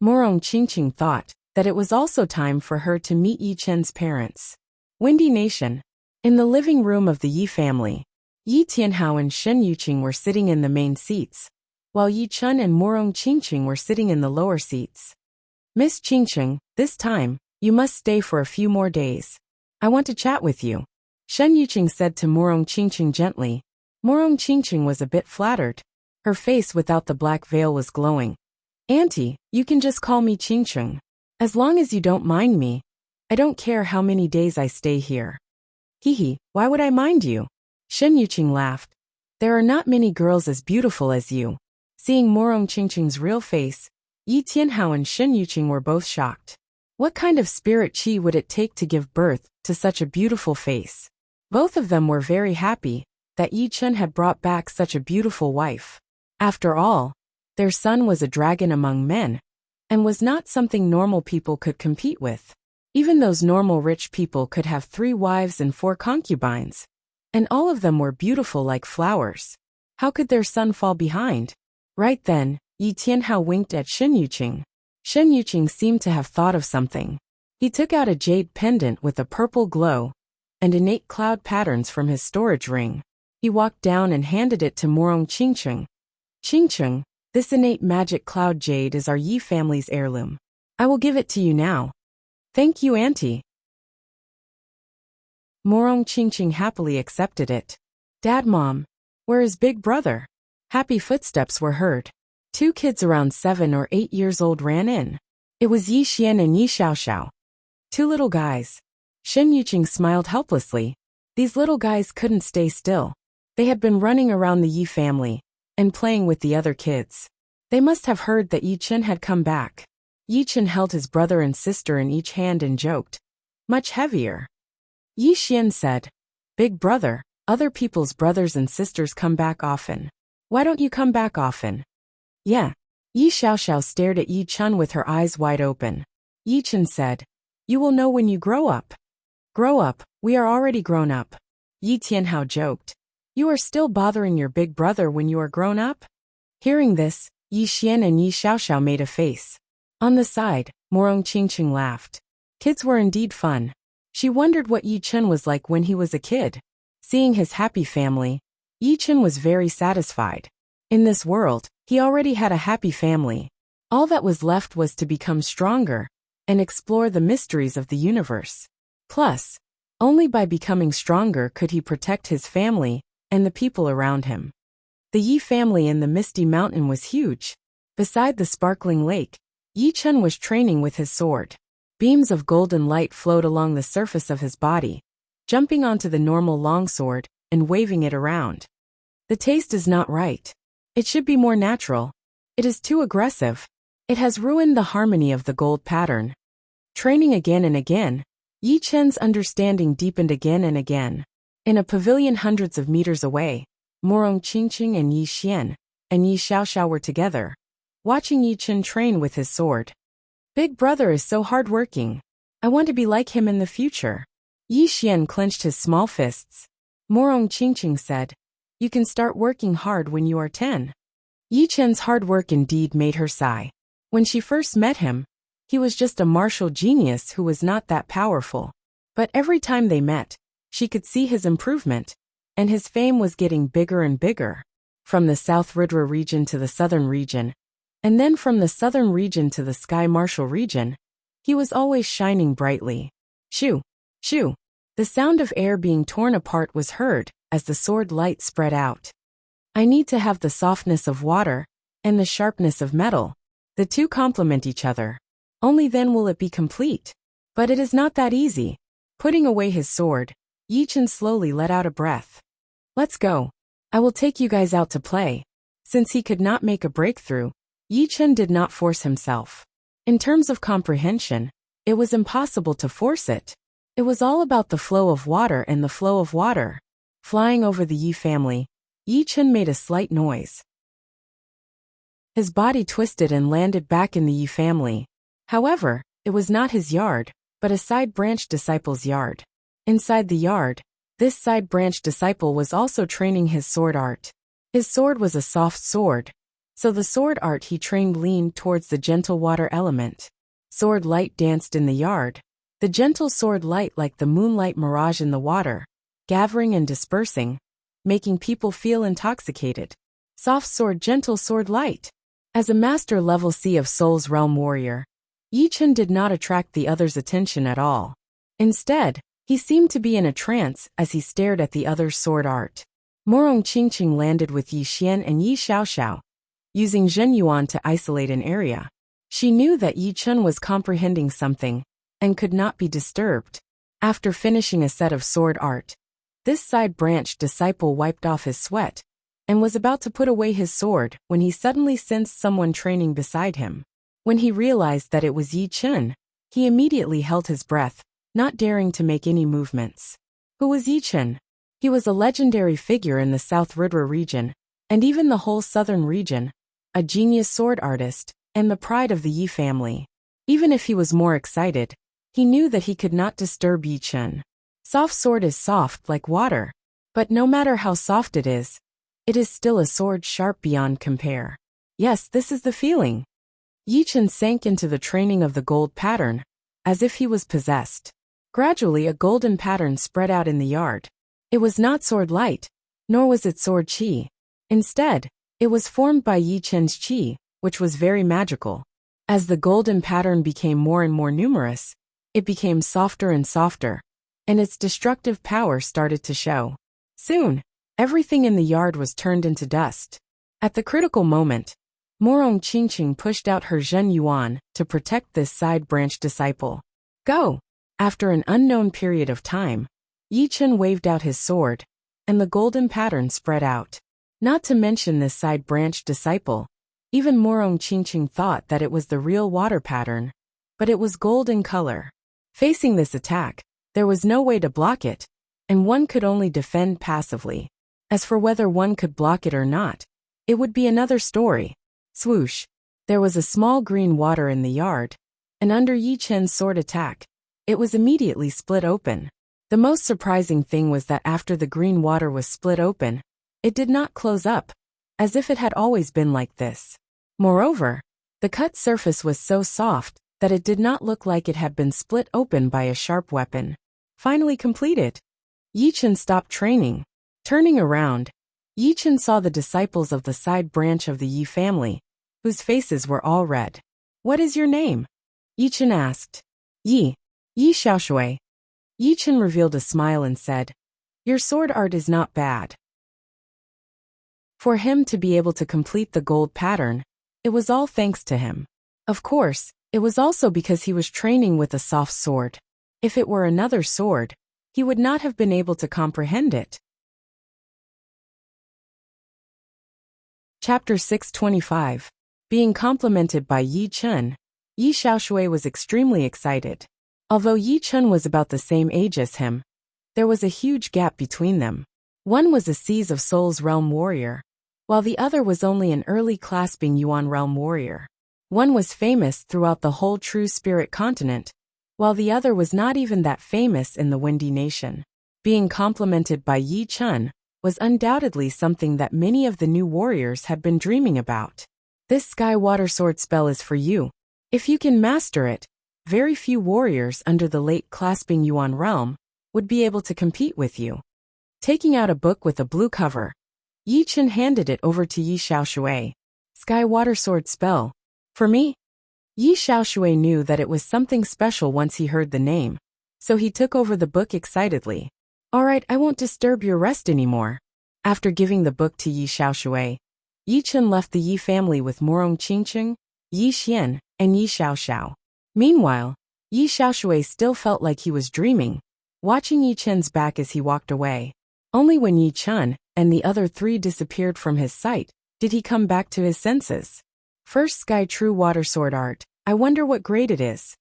Morong Qingqing thought that it was also time for her to meet Yi Chen's parents. Windy Nation. In the living room of the Yi family, Yi Tianhao and Shen Yuqing were sitting in the main seats, while Yi Chen and Morong Qingqing were sitting in the lower seats. "Miss Qingqing, this time, you must stay for a few more days. I want to chat with you," Shen Yuqing said to Morong Qingqing gently. Morong Qingqing was a bit flattered. Her face without the black veil was glowing. "Auntie, you can just call me Qingqing. As long as you don't mind me, I don't care how many days I stay here." "Hee, why would I mind you?" Shen Yuqing laughed. "There are not many girls as beautiful as you." Seeing Morong Qingqing's real face, Yi Tianhao and Shen Yuqing were both shocked. What kind of spirit chi would it take to give birth to such a beautiful face? Both of them were very happy, that Yi Chen had brought back such a beautiful wife. After all, their son was a dragon among men, and was not something normal people could compete with. Even those normal rich people could have 3 wives and 4 concubines, and all of them were beautiful like flowers. How could their son fall behind? Right then, Yi Tianhao winked at Shen Yuqing. Shen Yuqing seemed to have thought of something. He took out a jade pendant with a purple glow and innate cloud patterns from his storage ring. He walked down and handed it to Morong Qingcheng. Qingcheng, this innate magic cloud jade is our Yi family's heirloom. I will give it to you now. Thank you, Auntie. Morong Qingcheng happily accepted it. Dad, Mom, where is Big Brother? Happy footsteps were heard. 2 kids around 7 or 8 years old ran in. It was Yi Xian and Yi Xiaoxiao. 2 little guys. Shen Yuqing smiled helplessly. These little guys couldn't stay still. They had been running around the Yi family and playing with the other kids. They must have heard that Yi Chen had come back. Yi Chen held his brother and sister in each hand and joked. Much heavier. Yi Xian said, Big Brother, other people's brothers and sisters come back often. Why don't you come back often? Yeah. Yi Xiaoxiao stared at Yi Chen with her eyes wide open. Yi Chen said, You will know when you grow up. Grow up, we are already grown up. Yi Tianhao joked. You are still bothering your big brother when you are grown up? Hearing this, Yi Xian and Yi Xiaoxiao made a face. On the side, Morong Qingcheng laughed. Kids were indeed fun. She wondered what Yi Chen was like when he was a kid. Seeing his happy family, Yi Chen was very satisfied. In this world, he already had a happy family. All that was left was to become stronger and explore the mysteries of the universe. Plus, only by becoming stronger could he protect his family and the people around him. The Yi family in the Misty Mountain was huge. Beside the sparkling lake, Yi Chen was training with his sword. Beams of golden light flowed along the surface of his body, jumping onto the normal longsword and waving it around. The taste is not right. It should be more natural. It is too aggressive. It has ruined the harmony of the gold pattern. Training again and again, Yi Chen's understanding deepened again and again. In a pavilion hundreds of meters away, Morong Qingcheng and Yi Xian and Yi Xiaoxiao were together, watching Yi Chen train with his sword. Big Brother is so hardworking. I want to be like him in the future. Yi Xian clenched his small fists. Morong Qingcheng said, You can start working hard when you are 10. Yi Chen's hard work indeed made her sigh. When she first met him, he was just a martial genius who was not that powerful. But every time they met, she could see his improvement, and his fame was getting bigger and bigger. From the South Ridra region to the Southern region, and then from the Southern region to the Sky Martial region, he was always shining brightly. Shoo! Shoo! The sound of air being torn apart was heard as the sword light spread out. I need to have the softness of water and the sharpness of metal. The two complement each other. Only then will it be complete. But it is not that easy. Putting away his sword, Yi Chen slowly let out a breath. Let's go. I will take you guys out to play. Since he could not make a breakthrough, Yi Chen did not force himself. In terms of comprehension, it was impossible to force it. It was all about the flow of water and the flow of water. Flying over the Yi family, Yi Chen made a slight noise. His body twisted and landed back in the Yi family. However, it was not his yard, but a side-branch disciple's yard. Inside the yard, this side-branch disciple was also training his sword art. His sword was a soft sword, so the sword art he trained leaned towards the gentle water element. Sword light danced in the yard. The gentle sword light like the moonlight mirage in the water, gathering and dispersing, making people feel intoxicated. Soft sword, gentle sword light. As a master level C of Soul's Realm warrior, Yi Chen did not attract the other's attention at all. Instead, he seemed to be in a trance as he stared at the other's sword art. Morong Qingcheng landed with Yi Xian and Yi Xiaoxiao, using Zhen Yuan to isolate an area. She knew that Yi Chen was comprehending something and could not be disturbed. After finishing a set of sword art, this side-branch disciple wiped off his sweat and was about to put away his sword when he suddenly sensed someone training beside him. When he realized that it was Yi Chen, he immediately held his breath, not daring to make any movements. Who was Yi Chen? He was a legendary figure in the South Ridra region, and even the whole southern region, a genius sword artist, and the pride of the Yi family. Even if he was more excited, he knew that he could not disturb Yi Chen. Soft sword is soft like water, but no matter how soft it is still a sword sharp beyond compare. Yes, this is the feeling. Yi Chen sank into the training of the gold pattern, as if he was possessed. Gradually a golden pattern spread out in the yard. It was not sword light, nor was it sword chi. Instead, it was formed by Yi Chen's chi, which was very magical. As the golden pattern became more and more numerous, it became softer and softer, and its destructive power started to show. Soon, everything in the yard was turned into dust. At the critical moment, Morong Qingqing pushed out her Zhen Yuan to protect this side-branch disciple. Go! After an unknown period of time, Yi Chen waved out his sword, and the golden pattern spread out. Not to mention this side-branch disciple, even Morong Qingqing thought that it was the real water pattern, but it was gold in color. Facing this attack, there was no way to block it, and one could only defend passively. As for whether one could block it or not, it would be another story. Swoosh! There was a small green water in the yard, and under Yi Chen's sword attack, it was immediately split open. The most surprising thing was that after the green water was split open, it did not close up, as if it had always been like this. Moreover, the cut surface was so soft that it did not look like it had been split open by a sharp weapon. Finally completed, Yi Chen stopped training. Turning around, Yi Chen saw the disciples of the side branch of the Yi family, whose faces were all red. What is your name? Yi Chen asked. Yi Xiaoshui. Yi Chen revealed a smile and said, your sword art is not bad. For him to be able to complete the gold pattern, it was all thanks to him. Of course, it was also because he was training with a soft sword. If it were another sword, he would not have been able to comprehend it. Chapter 625. Being complimented by Yi Chen, Yi Xiaoshui was extremely excited. Although Yi Chen was about the same age as him, there was a huge gap between them. One was a Seas of Souls realm warrior, while the other was only an early clasping Yuan realm warrior. One was famous throughout the whole True Spirit continent, while the other was not even that famous in the Windy Nation. Being complimented by Yi Chen was undoubtedly something that many of the new warriors had been dreaming about. This Sky Water Sword spell is for you. If you can master it, very few warriors under the late clasping Yuan realm would be able to compete with you. Taking out a book with a blue cover, Yi Chen handed it over to Yi Xiaoshui. Sky Water Sword spell. For me? Yi Xiaoshui knew that it was something special once he heard the name, so he took over the book excitedly. Alright, I won't disturb your rest anymore. After giving the book to Yi Xiaoshui, Yi Chen left the Yi family with Morong Qingqing, Yi Xian, and Yi Xiaoxiao. Meanwhile, Yi Xiaoshui still felt like he was dreaming, watching Yi Chen's back as he walked away. Only when Yi Chen and the other three disappeared from his sight did he come back to his senses. First Sky True Water Sword Art. I wonder what grade it is.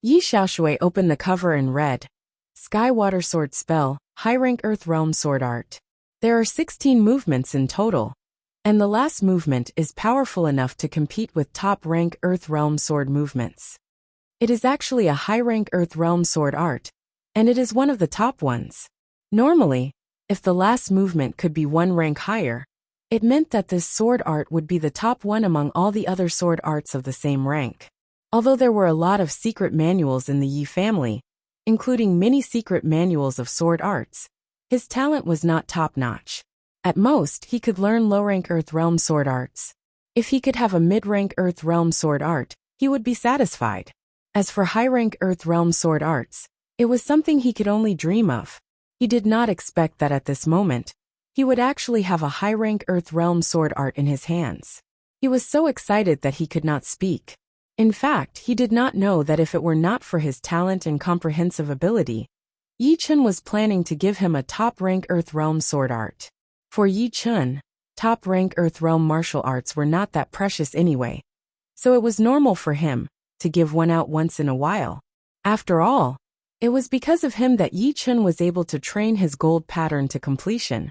Yi Xiaoshui opened the cover and read, Sky Water Sword Spell, High Rank Earth Realm Sword Art. There are 16 movements in total, and the last movement is powerful enough to compete with top rank Earth Realm Sword movements. It is actually a high rank Earth Realm Sword Art, and it is one of the top ones. Normally, if the last movement could be one rank higher, it meant that this sword art would be the top one among all the other sword arts of the same rank. Although there were a lot of secret manuals in the Yi family, including many secret manuals of sword arts, his talent was not top-notch. At most, he could learn low-rank Earth Realm sword arts. If he could have a mid-rank Earth Realm sword art, he would be satisfied. As for high-rank Earth Realm sword arts, it was something he could only dream of. He did not expect that at this moment, he would actually have a high-rank Earth Realm sword art in his hands. He was so excited that he could not speak. In fact, he did not know that if it were not for his talent and comprehensive ability, Yi Chen was planning to give him a top-rank Earth Realm sword art. For Yi Chen, top-rank Earth Realm martial arts were not that precious anyway, so it was normal for him to give one out once in a while. After all, It was because of him that Yi Chen was able to train his gold pattern to completion,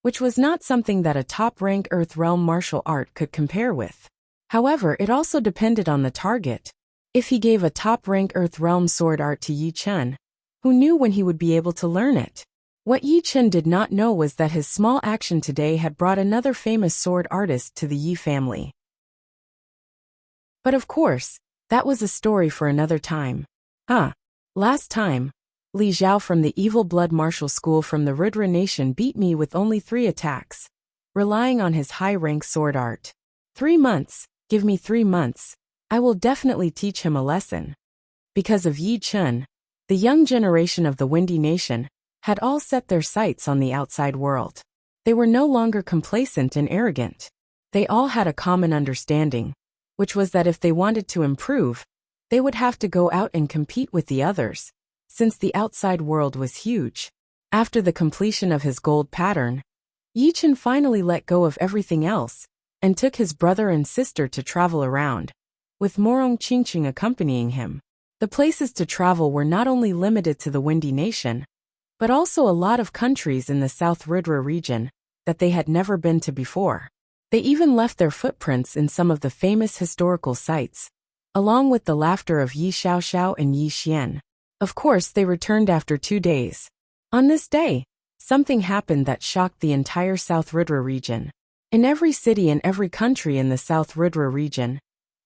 which was not something that a top-rank Earth Realm martial art could compare with. However, it also depended on the target. If he gave a top-rank Earth Realm sword art to Yi Chen, who knew when he would be able to learn it? What Yi Chen did not know was that his small action today had brought another famous sword artist to the Yi family. But of course, that was a story for another time. Last time, Li Zhao from the Evil Blood Martial School from the Rudra Nation beat me with only 3 attacks, relying on his high-rank sword art. 3 months, give me 3 months, I will definitely teach him a lesson. Because of Yi Chen, the young generation of the Windy Nation had all set their sights on the outside world. They were no longer complacent and arrogant. They all had a common understanding, which was that if they wanted to improve, they would have to go out and compete with the others, since the outside world was huge. After the completion of his gold pattern, Yi Chen finally let go of everything else and took his brother and sister to travel around, with Morong Qingqing accompanying him. The places to travel were not only limited to the Windy Nation, but also a lot of countries in the South Rudra region that they had never been to before. They even left their footprints in some of the famous historical sites, along with the laughter of Yi Xiaoxiao and Yi Xian. Of course, they returned after 2 days. On this day, something happened that shocked the entire South Rudra region. In every city and every country in the South Rudra region,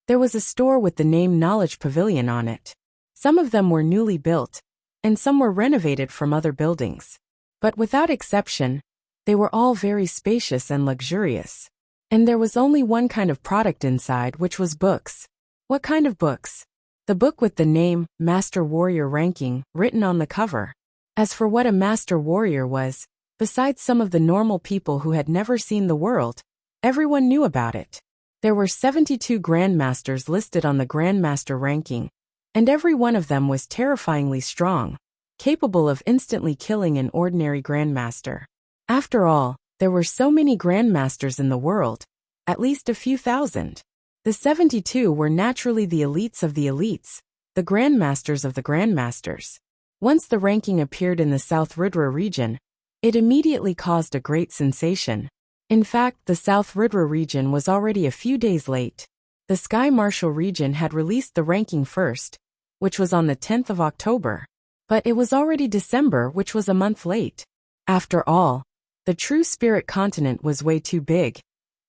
there was a store with the name Knowledge Pavilion on it. Some of them were newly built, and some were renovated from other buildings. But without exception, they were all very spacious and luxurious. And there was only one kind of product inside, which was books. What kind of books? The book with the name, Master Warrior Ranking, written on the cover. As for what a Master Warrior was, besides some of the normal people who had never seen the world, everyone knew about it. There were 72 Grandmasters listed on the Grandmaster ranking, and every one of them was terrifyingly strong, capable of instantly killing an ordinary Grandmaster. After all, there were so many Grandmasters in the world, at least a few thousand. The 72 were naturally the elites of the elites, the Grandmasters of the Grandmasters. Once the ranking appeared in the South Rudra region, it immediately caused a great sensation. In fact, the South Rudra region was already a few days late. The Sky Martial region had released the ranking first, which was on the 10th of October. But it was already December, which was a month late. After all, the true spirit continent was way too big,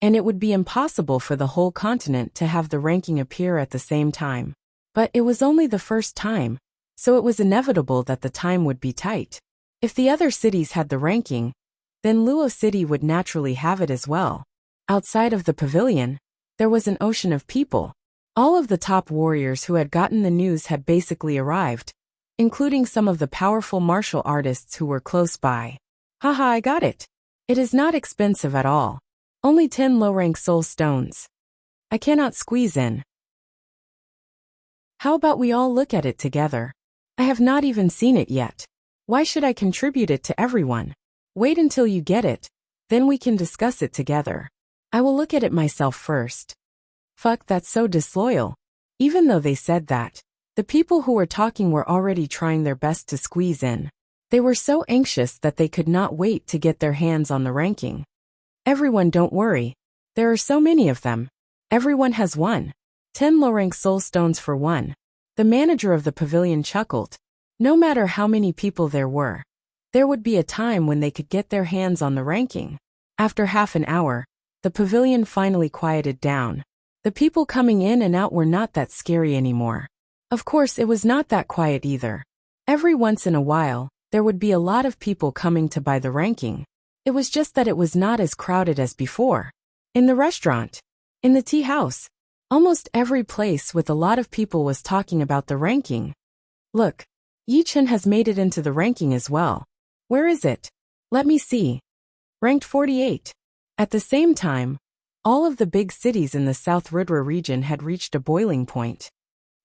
and it would be impossible for the whole continent to have the ranking appear at the same time. But it was only the first time, so it was inevitable that the time would be tight. If the other cities had the ranking, then Luo City would naturally have it as well. Outside of the pavilion, there was an ocean of people. All of the top warriors who had gotten the news had basically arrived, including some of the powerful martial artists who were close by. Haha, I got it. It is not expensive at all. Only 10 low-rank soul stones. I cannot squeeze in. How about we all look at it together? I have not even seen it yet. Why should I contribute it to everyone? Wait until you get it, then we can discuss it together. I will look at it myself first. Fuck, that's so disloyal. Even though they said that, the people who were talking were already trying their best to squeeze in. They were so anxious that they could not wait to get their hands on the ranking. Everyone, don't worry. There are so many of them. Everyone has one. 10 low-rank soul stones for one. The manager of the pavilion chuckled. No matter how many people there were, there would be a time when they could get their hands on the ranking. After half an hour, the pavilion finally quieted down. The people coming in and out were not that scary anymore. Of course, it was not that quiet either. Every once in a while, there would be a lot of people coming to buy the ranking. It was just that it was not as crowded as before. In the restaurant, in the tea house, almost every place with a lot of people was talking about the ranking. Look, Yi Chen has made it into the ranking as well. Where is it? Let me see. Ranked 48. At the same time, all of the big cities in the South Rudra region had reached a boiling point.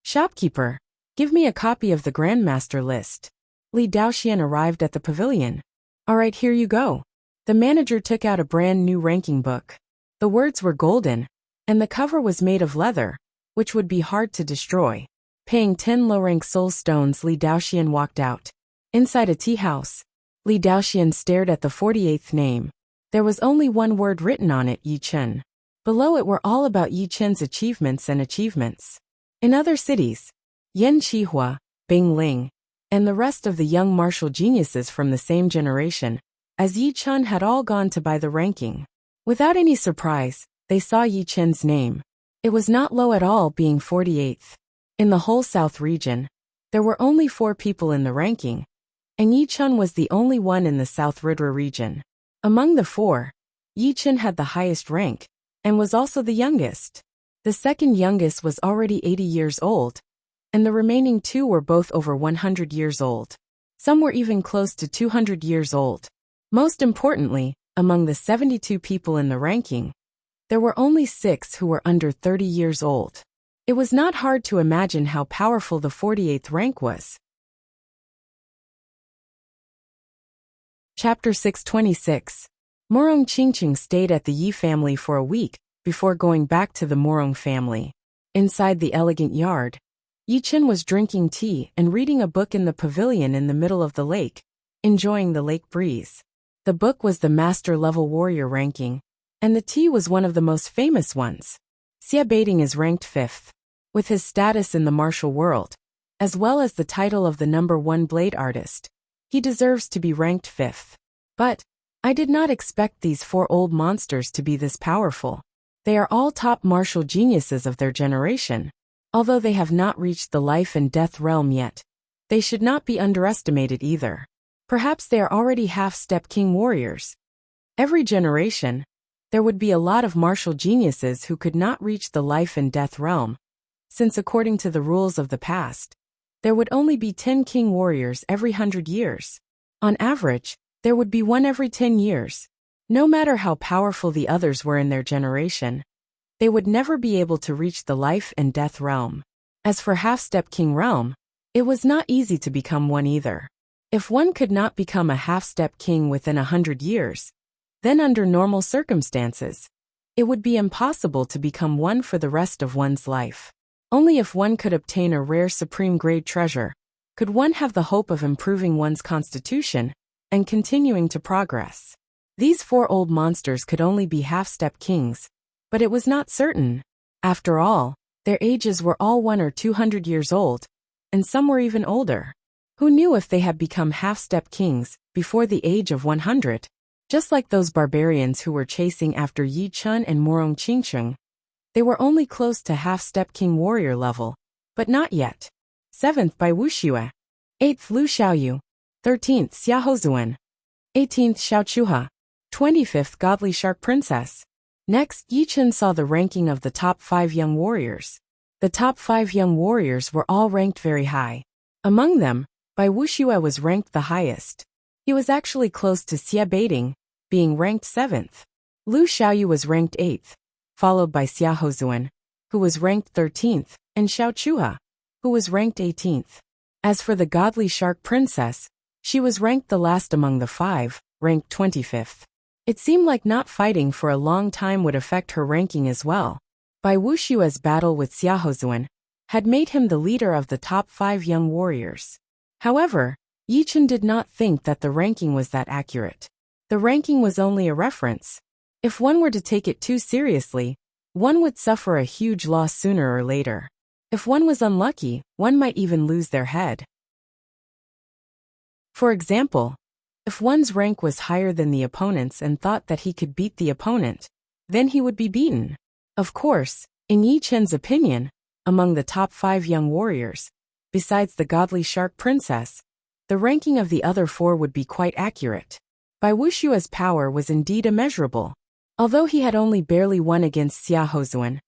Shopkeeper, give me a copy of the Grandmaster list. Li Daoxian arrived at the pavilion. Alright, here you go. The manager took out a brand new ranking book. The words were golden, and the cover was made of leather, which would be hard to destroy. Paying 10 low-rank soul stones, Li Daoxian walked out. Inside a tea house, Li Daoxian stared at the 48th name. There was only one word written on it, Yi Chen. Below it were all about Yi Chen's achievements and achievements. In other cities, Yan Qihua, Bing Ling, and the rest of the young martial geniuses from the same generation, as Yi Chen had all gone to buy the ranking. Without any surprise, they saw Yi Chen's name. It was not low at all, being 48th. In the whole South region, there were only 4 people in the ranking, and Yi Chen was the only one in the South Ridra region. Among the 4, Yi Chen had the highest rank, and was also the youngest. The second youngest was already 80 years old, and the remaining 2 were both over 100 years old. Some were even close to 200 years old. Most importantly, among the 72 people in the ranking, there were only 6 who were under 30 years old. It was not hard to imagine how powerful the 48th rank was. Chapter 626. Morong Qingqing stayed at the Yi family for a week before going back to the Morong family. Inside the elegant yard, Yi Chen was drinking tea and reading a book in the pavilion in the middle of the lake, enjoying the lake breeze. The book was the master-level warrior ranking, and the tea was one of the most famous ones. Xia Baiting is ranked 5th. With his status in the martial world, as well as the title of the #1 blade artist, he deserves to be ranked 5th. But I did not expect these 4 old monsters to be this powerful. They are all top martial geniuses of their generation. Although they have not reached the life and death realm yet, they should not be underestimated either. Perhaps they are already half-step king warriors. Every generation, there would be a lot of martial geniuses who could not reach the life and death realm, since according to the rules of the past, there would only be 10 king warriors every 100 years. On average, there would be 1 every 10 years. No matter how powerful the others were in their generation, they would never be able to reach the life and death realm. As for half-step king realm, it was not easy to become one either. If one could not become a half-step king within 100 years, then under normal circumstances, it would be impossible to become one for the rest of one's life. Only if one could obtain a rare supreme-grade treasure could one have the hope of improving one's constitution and continuing to progress. These 4 old monsters could only be half-step kings, but it was not certain. After all, their ages were all 100 or 200 years old, and some were even older. Who knew if they had become half-step kings before the age of 100? Just like those barbarians who were chasing after Yi Chen and Morong Qingqing, they were only close to half-step king warrior level, but not yet. 7th by Wuxia. 8th Lu Xiaoyu. 13th Xiahou Zuan. 18th Xiao Chuha. 25th Godly Shark Princess. Next, Yi Chen saw the ranking of the top 5 young warriors. The top 5 young warriors were all ranked very high. Among them, Bai Wuxia was ranked the highest. He was actually close to Xia Baiting, being ranked 7th. Lu Xiaoyu was ranked 8th, followed by Xiahou Zuan, who was ranked 13th, and Xiao Chuha, who was ranked 18th. As for the Godly Shark Princess, she was ranked the last among the 5, ranked 25th. It seemed like not fighting for a long time would affect her ranking as well. Bai Wuxia's battle with Xiahou Zuan had made him the leader of the top 5 young warriors. However, Yi Chen did not think that the ranking was that accurate. The ranking was only a reference. If one were to take it too seriously, one would suffer a huge loss sooner or later. If one was unlucky, one might even lose their head. For example, if one's rank was higher than the opponent's and thought that he could beat the opponent, then he would be beaten. Of course, in Yi Chen's opinion, among the top 5 young warriors, besides the Godly Shark Princess, the ranking of the other 4 would be quite accurate. Bai Wuxia's power was indeed immeasurable. Although he had only barely won against Xiahou Zuan,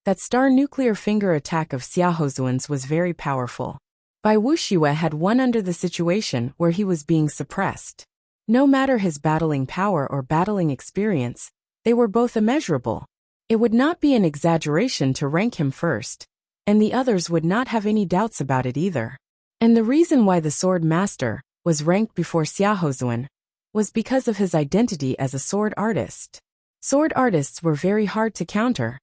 that star nuclear finger attack of Xiahou Zuan's was very powerful. Bai Wuxia had won under the situation where he was being suppressed. No matter his battling power or battling experience, they were both immeasurable. It would not be an exaggeration to rank him first, and the others would not have any doubts about it either. And the reason why the Sword Master was ranked before Xiahou Zuan was because of his identity as a sword artist. Sword artists were very hard to counter.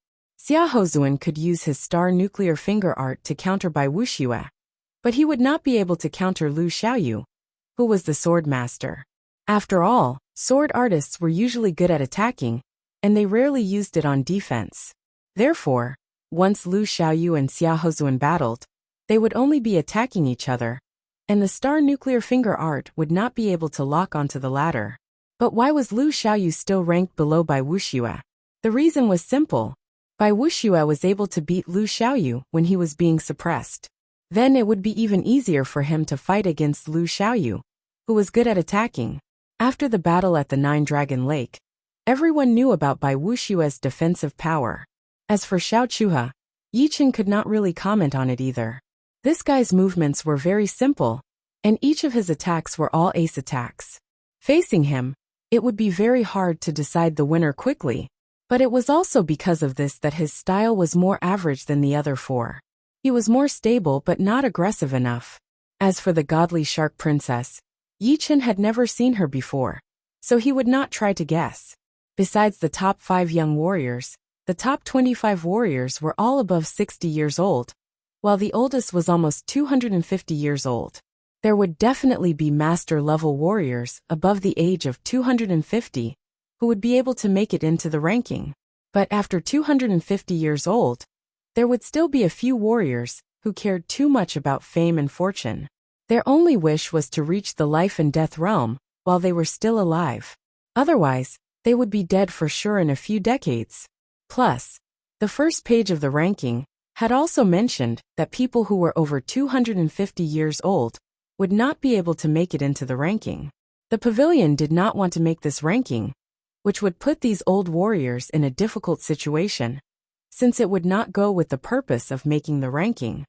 Xiaohozuan could use his star nuclear finger art to counter Bai Wuxia, but he would not be able to counter Lu Xiaoyu, who was the sword master. After all, sword artists were usually good at attacking, and they rarely used it on defense. Therefore, once Lu Xiaoyu and Xiaohozuan battled, they would only be attacking each other, and the star nuclear finger art would not be able to lock onto the latter. But why was Lu Xiaoyu still ranked below Bai Wuxia? The reason was simple. Bai Wuxia was able to beat Lu Xiaoyu when he was being suppressed. Then it would be even easier for him to fight against Lu Xiaoyu, who was good at attacking. After the battle at the Nine-Dragon Lake, everyone knew about Bai Wuxia's defensive power. As for Xiao Chuha, Yichen could not really comment on it either. This guy's movements were very simple, and each of his attacks were all ace attacks. Facing him, it would be very hard to decide the winner quickly, but it was also because of this that his style was more average than the other four. He was more stable but not aggressive enough. As for the godly shark princess, Yichen had never seen her before, so he would not try to guess. Besides the top 5 young warriors, the top 25 warriors were all above 60 years old, while the oldest was almost 250 years old. There would definitely be master-level warriors above the age of 250 who would be able to make it into the ranking. But after 250 years old, there would still be a few warriors who cared too much about fame and fortune. Their only wish was to reach the life and death realm while they were still alive. Otherwise, they would be dead for sure in a few decades. Plus, the first page of the ranking had also mentioned that people who were over 250 years old would not be able to make it into the ranking. The pavilion did not want to make this ranking, which would put these old warriors in a difficult situation, since it would not go with the purpose of making the ranking.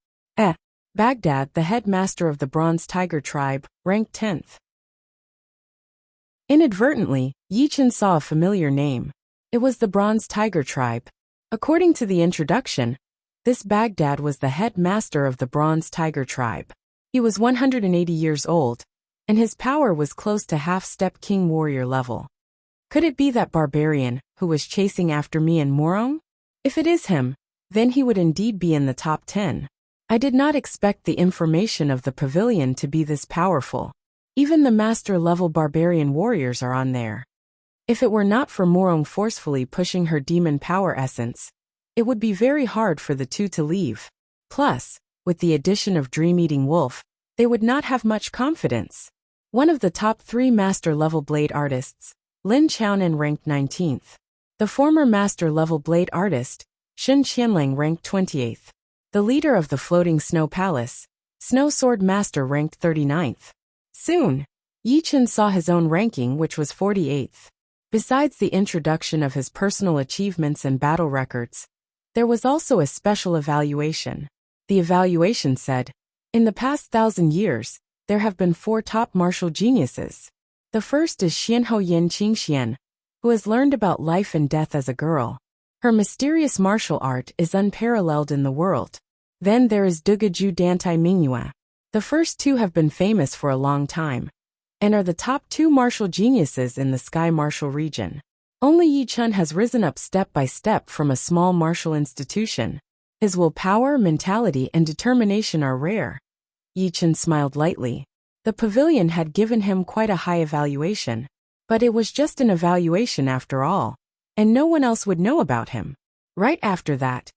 Baghdad, the headmaster of the Bronze Tiger tribe, ranked 10th. Inadvertently, Yichen saw a familiar name. It was the Bronze Tiger tribe. According to the introduction, this Baghdad was the headmaster of the Bronze Tiger tribe. He was 180 years old, and his power was close to half-step king warrior level. Could it be that barbarian who was chasing after me and Morong? If it is him, then he would indeed be in the top 10. I did not expect the information of the pavilion to be this powerful. Even the master-level barbarian warriors are on there. If it were not for Morong forcefully pushing her demon power essence, it would be very hard for the two to leave. Plus, with the addition of Dream-Eating Wolf, they would not have much confidence. One of the top 3 master-level blade artists, Lin Chaonan, ranked 19th. The former master-level blade artist, Shen Qianlang, ranked 28th. The leader of the Floating Snow Palace, Snow Sword Master, ranked 39th. Soon, Yichen saw his own ranking, which was 48th. Besides the introduction of his personal achievements and battle records, there was also a special evaluation. The evaluation said, in the past 1,000 years, there have been 4 top martial geniuses. The first is Xianhou Yin Qingxian, who has learned about life and death as a girl. Her mysterious martial art is unparalleled in the world. Then there is Dugaju Dantai Mingyue. The first 2 have been famous for a long time, and are the top 2 martial geniuses in the Sky Martial region. Only Yichen has risen up step by step from a small martial institution. His willpower, mentality, and determination are rare. Yichen smiled lightly. The pavilion had given him quite a high evaluation, but it was just an evaluation after all, and no one else would know about him. Right after that,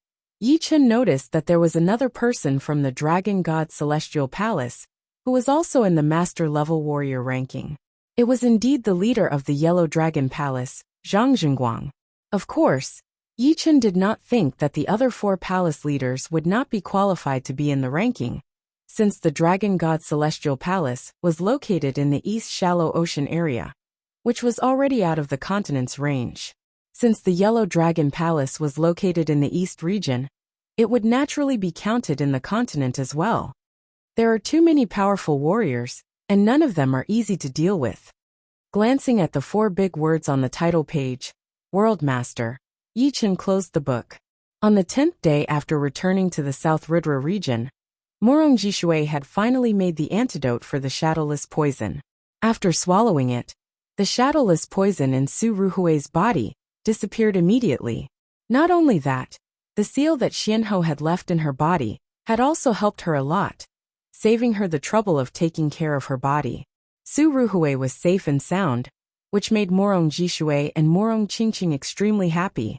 Yichen noticed that there was another person from the Dragon God Celestial Palace, who was also in the master-level warrior ranking. It was indeed the leader of the Yellow Dragon Palace, Zhang Zhengguang. Of course, Yichen did not think that the other 4 palace leaders would not be qualified to be in the ranking, since the Dragon God Celestial Palace was located in the East Shallow Ocean area, which was already out of the continent's range. Since the Yellow Dragon Palace was located in the East region, it would naturally be counted in the continent as well. There are too many powerful warriors, and none of them are easy to deal with. Glancing at the 4 big words on the title page, World Master, Yichen closed the book. On the 10th day after returning to the South Ridra region, Morong Jishui had finally made the antidote for the shadowless poison. After swallowing it, the shadowless poison in Su Ruhui's body disappeared immediately. Not only that, The seal that Xianhou had left in her body had also helped her a lot, saving her the trouble of taking care of her body. Su Ruhui was safe and sound, which made Morong Jishui and Morong Qingqing extremely happy.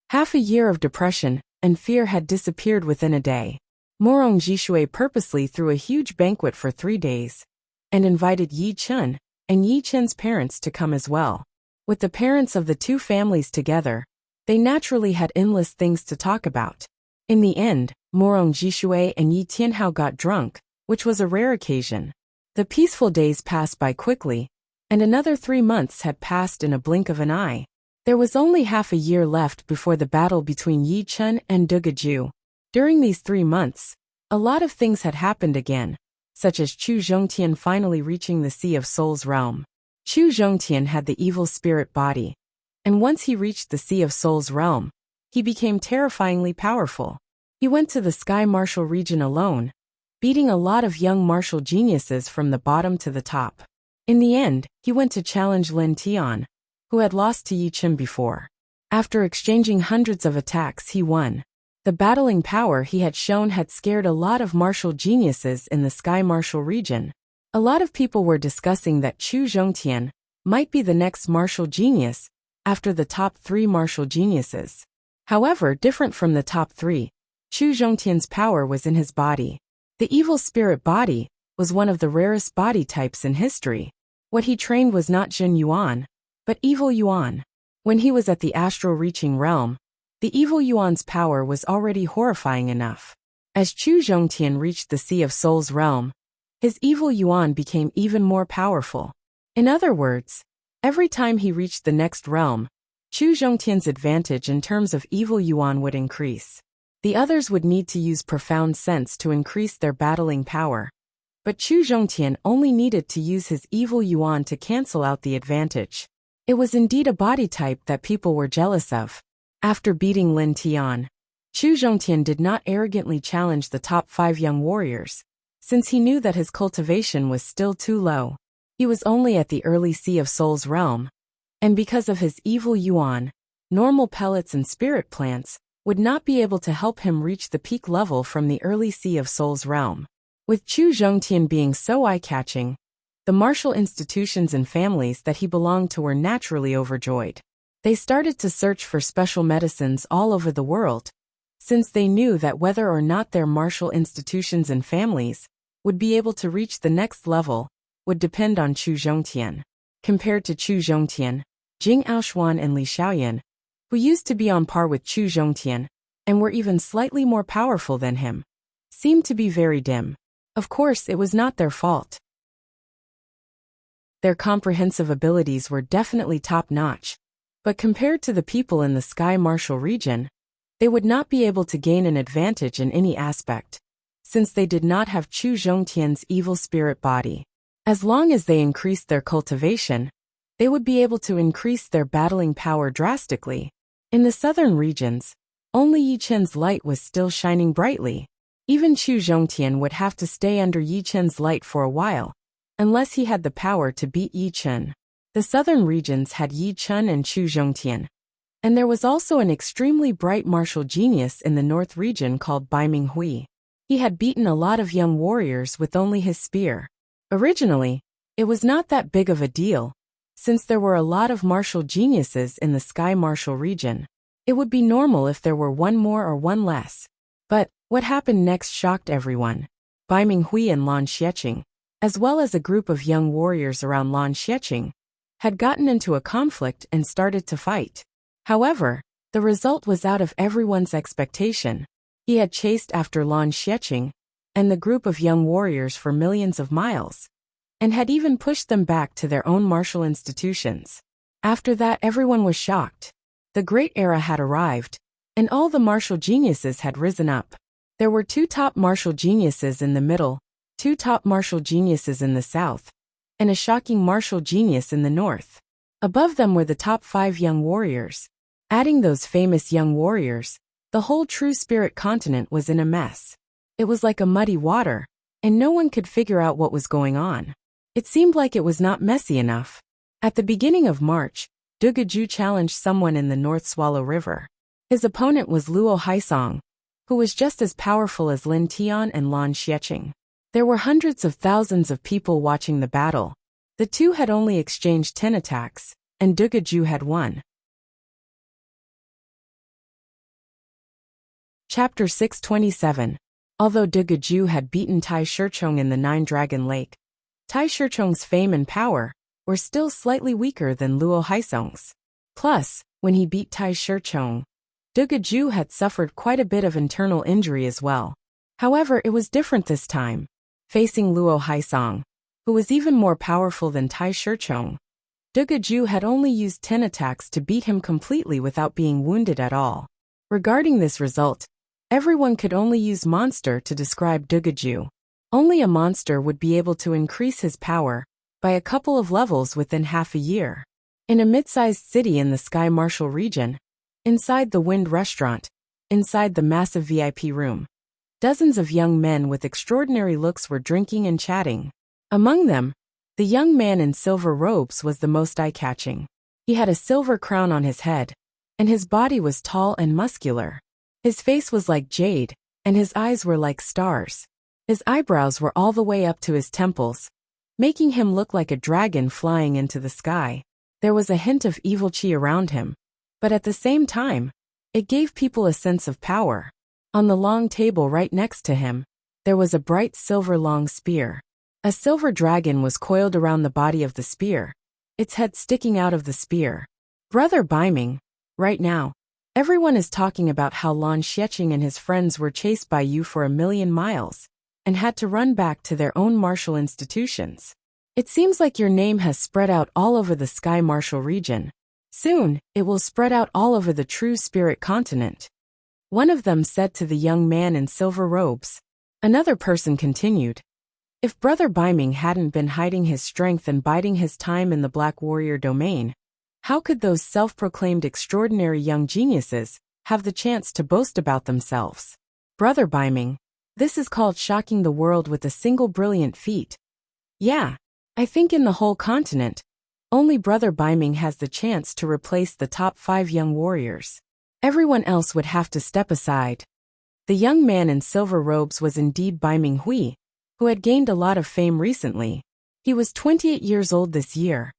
Half a year of depression and fear had disappeared within a day. Morong Jishui purposely threw a huge banquet for 3 days and invited Yi Chen and Yi Chen's parents to come as well. With the parents of the two families together, they naturally had endless things to talk about. In the end, Morong Jishui and Yi Tianhao got drunk, which was a rare occasion. The peaceful days passed by quickly, and another 3 months had passed in a blink of an eye. There was only half a year left before the battle between Yi Chen and Dugaju. During these 3 months, a lot of things had happened again, such as Chu Zhongtian finally reaching the Sea of Souls realm. Chu Zhongtian had the evil spirit body, and once he reached the Sea of Souls realm, he became terrifyingly powerful. He went to the Sky Martial region alone, beating a lot of young martial geniuses from the bottom to the top. In the end, he went to challenge Lin Tian, who had lost to Yi Chen before. After exchanging hundreds of attacks, he won. The battling power he had shown had scared a lot of martial geniuses in the Sky Martial region. A lot of people were discussing that Chu Zhongtian might be the next martial genius after the top 3 martial geniuses. However, different from the top 3, Chu Zhongtian's power was in his body. The evil spirit body was one of the rarest body types in history. What he trained was not Jin Yuan, but Evil Yuan. When he was at the astral reaching realm, the Evil Yuan's power was already horrifying enough. As Chu Zhongtian reached the Sea of Souls realm, his Evil Yuan became even more powerful. In other words, every time he reached the next realm, Chu Zhongtian's advantage in terms of Evil Yuan would increase. The others would need to use profound sense to increase their battling power, but Chu Zhongtian only needed to use his Evil Yuan to cancel out the advantage. It was indeed a body type that people were jealous of. After beating Lin Tian, Chu Zhongtian did not arrogantly challenge the top 5 young warriors, since he knew that his cultivation was still too low. He was only at the early Sea of Souls realm, and because of his Evil Yuan, normal pellets and spirit plants would not be able to help him reach the peak level from the early Sea of Souls realm. With Chu Zhongtian being so eye-catching, the martial institutions and families that he belonged to were naturally overjoyed. They started to search for special medicines all over the world, since they knew that whether or not their martial institutions and families would be able to reach the next level would depend on Chu Zhongtian. Compared to Chu Zhongtian, Jing Aoshuan and Li Xiaoyan, who used to be on par with Chu Zhongtian and were even slightly more powerful than him, seemed to be very dim. Of course, it was not their fault. Their comprehensive abilities were definitely top-notch, but compared to the people in the Sky Martial region, they would not be able to gain an advantage in any aspect, since they did not have Chu Zhongtian's evil spirit body. As long as they increased their cultivation, they would be able to increase their battling power drastically. In the southern regions, only Yi Chen's light was still shining brightly. Even Chu Zhongtian would have to stay under Yi Chen's light for a while, unless he had the power to beat Yi Chen. The southern regions had Yi Chen and Chu Zhongtian, and there was also an extremely bright martial genius in the north region called Bai Minghui. He had beaten a lot of young warriors with only his spear. Originally, it was not that big of a deal, since there were a lot of martial geniuses in the Sky Martial region. It would be normal if there were one more or one less. But what happened next shocked everyone. Bai Minghui and Lan Xieqing, as well as a group of young warriors around Lan Xieqing, had gotten into a conflict and started to fight. However, the result was out of everyone's expectation. He had chased after Lan Xieqing and the group of young warriors for millions of miles, and had even pushed them back to their own martial institutions. After that, everyone was shocked. The Great Era had arrived, and all the martial geniuses had risen up. There were 2 top martial geniuses in the middle, 2 top martial geniuses in the south, and a shocking martial genius in the north. Above them were the top 5 young warriors. Adding those famous young warriors, the whole True Spirit continent was in a mess. It was like a muddy water, and no one could figure out what was going on. It seemed like it was not messy enough. At the beginning of March, Dugaju challenged someone in the North Swallow River. His opponent was Luo Haisong, who was just as powerful as Lin Tian and Lan Xiecheng. There were hundreds of thousands of people watching the battle. The two had only exchanged 10 attacks, and Dugaju had won. Chapter 627. Although Dugaju had beaten Tai Shichong in the Nine-Dragon Lake, Tai Shichong's fame and power were still slightly weaker than Luo Haisong's. Plus, when he beat Tai Shichong, Dugaju had suffered quite a bit of internal injury as well. However, it was different this time. Facing Luo Haisong, who was even more powerful than Tai Shichong, Dugaju had only used 10 attacks to beat him completely without being wounded at all. Regarding this result, everyone could only use monster to describe Dugaju. Only a monster would be able to increase his power by a couple of levels within half a year. In a mid-sized city in the Sky Marshal region, inside the Wind Restaurant, inside the massive VIP room, dozens of young men with extraordinary looks were drinking and chatting. Among them, the young man in silver robes was the most eye-catching. He had a silver crown on his head, and his body was tall and muscular. His face was like jade, and his eyes were like stars. His eyebrows were all the way up to his temples, making him look like a dragon flying into the sky. There was a hint of evil qi around him, but at the same time, it gave people a sense of power. On the long table right next to him, there was a bright silver long spear. A silver dragon was coiled around the body of the spear, its head sticking out of the spear. Brother Baiming, right now, everyone is talking about how Lan Xiecheng and his friends were chased by you for 1,000,000 miles, and had to run back to their own martial institutions. It seems like your name has spread out all over the Sky Marshal region. Soon, it will spread out all over the true spirit continent. One of them said to the young man in silver robes. Another person continued. If Brother Baiming hadn't been hiding his strength and biding his time in the Black Warrior domain, how could those self-proclaimed extraordinary young geniuses have the chance to boast about themselves? Brother Baiming, this is called shocking the world with a single brilliant feat. Yeah, I think in the whole continent, only Brother Baiming has the chance to replace the top 5 young warriors. Everyone else would have to step aside. The young man in silver robes was indeed Baiming Hui, who had gained a lot of fame recently. He was 28 years old this year,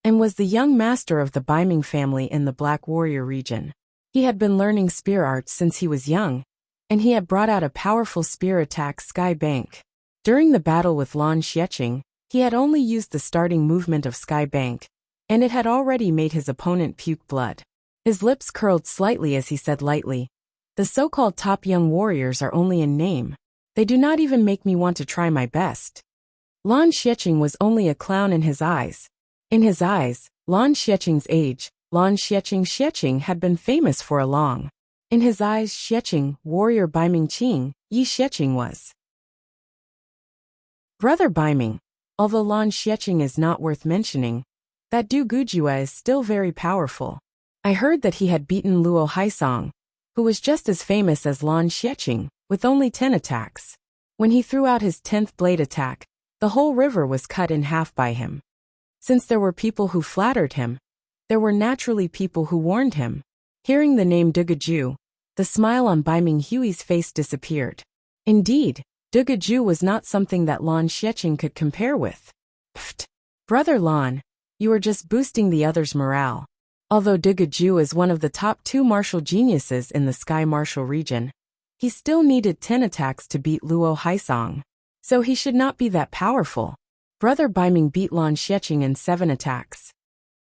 and was the young master of the Baiming family in the Black Warrior region. He had been learning spear arts since he was young, and he had brought out a powerful spear attack Sky Bank. During the battle with Lan Xiecheng, he had only used the starting movement of Sky Bank, and it had already made his opponent puke blood. His lips curled slightly as he said lightly, "The so-called top young warriors are only in name. They do not even make me want to try my best." Lan Xiecheng was only a clown in his eyes. In his eyes, Lan Xiecheng's age, Lan Xiecheng had been famous for a long. In his eyes, Xiecheng, warrior Baiming Qing, Yi Xiecheng was. Brother Baiming, although Lan Xiecheng is not worth mentioning, that Du Gujue is still very powerful. I heard that he had beaten Luo Haisong, who was just as famous as Lan Xiecheng, with only 10 attacks. When he threw out his 10th blade attack, the whole river was cut in half by him. Since there were people who flattered him, there were naturally people who warned him. Hearing the name Dugaju, the smile on Baiming Hui's face disappeared. Indeed, Dugaju was not something that Lan Xiecheng could compare with. Pfft! Brother Lan, you are just boosting the others' morale. Although Dugaju is one of the top 2 martial geniuses in the Sky Marshal region, he still needed 10 attacks to beat Luo Haisong. So he should not be that powerful. Brother Baiming beat Lan Xiecheng in 7 attacks.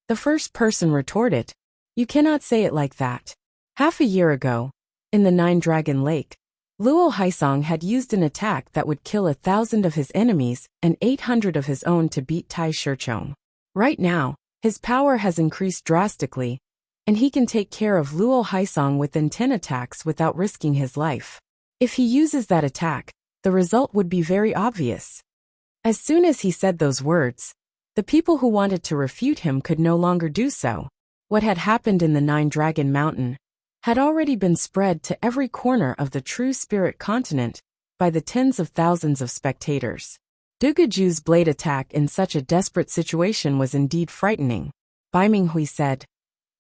The first person retorted, "You cannot say it like that. Half a year ago, in the Nine-Dragon Lake, Luo Haisong had used an attack that would kill 1,000 of his enemies and 800 of his own to beat Tai Shichong. Right now, his power has increased drastically, and he can take care of Luo Haisong within 10 attacks without risking his life. If he uses that attack, the result would be very obvious." As soon as he said those words, the people who wanted to refute him could no longer do so. What had happened in the Nine-Dragon Mountain had already been spread to every corner of the true spirit continent by the tens of thousands of spectators. Dugaju's blade attack in such a desperate situation was indeed frightening. Baiming Hui said,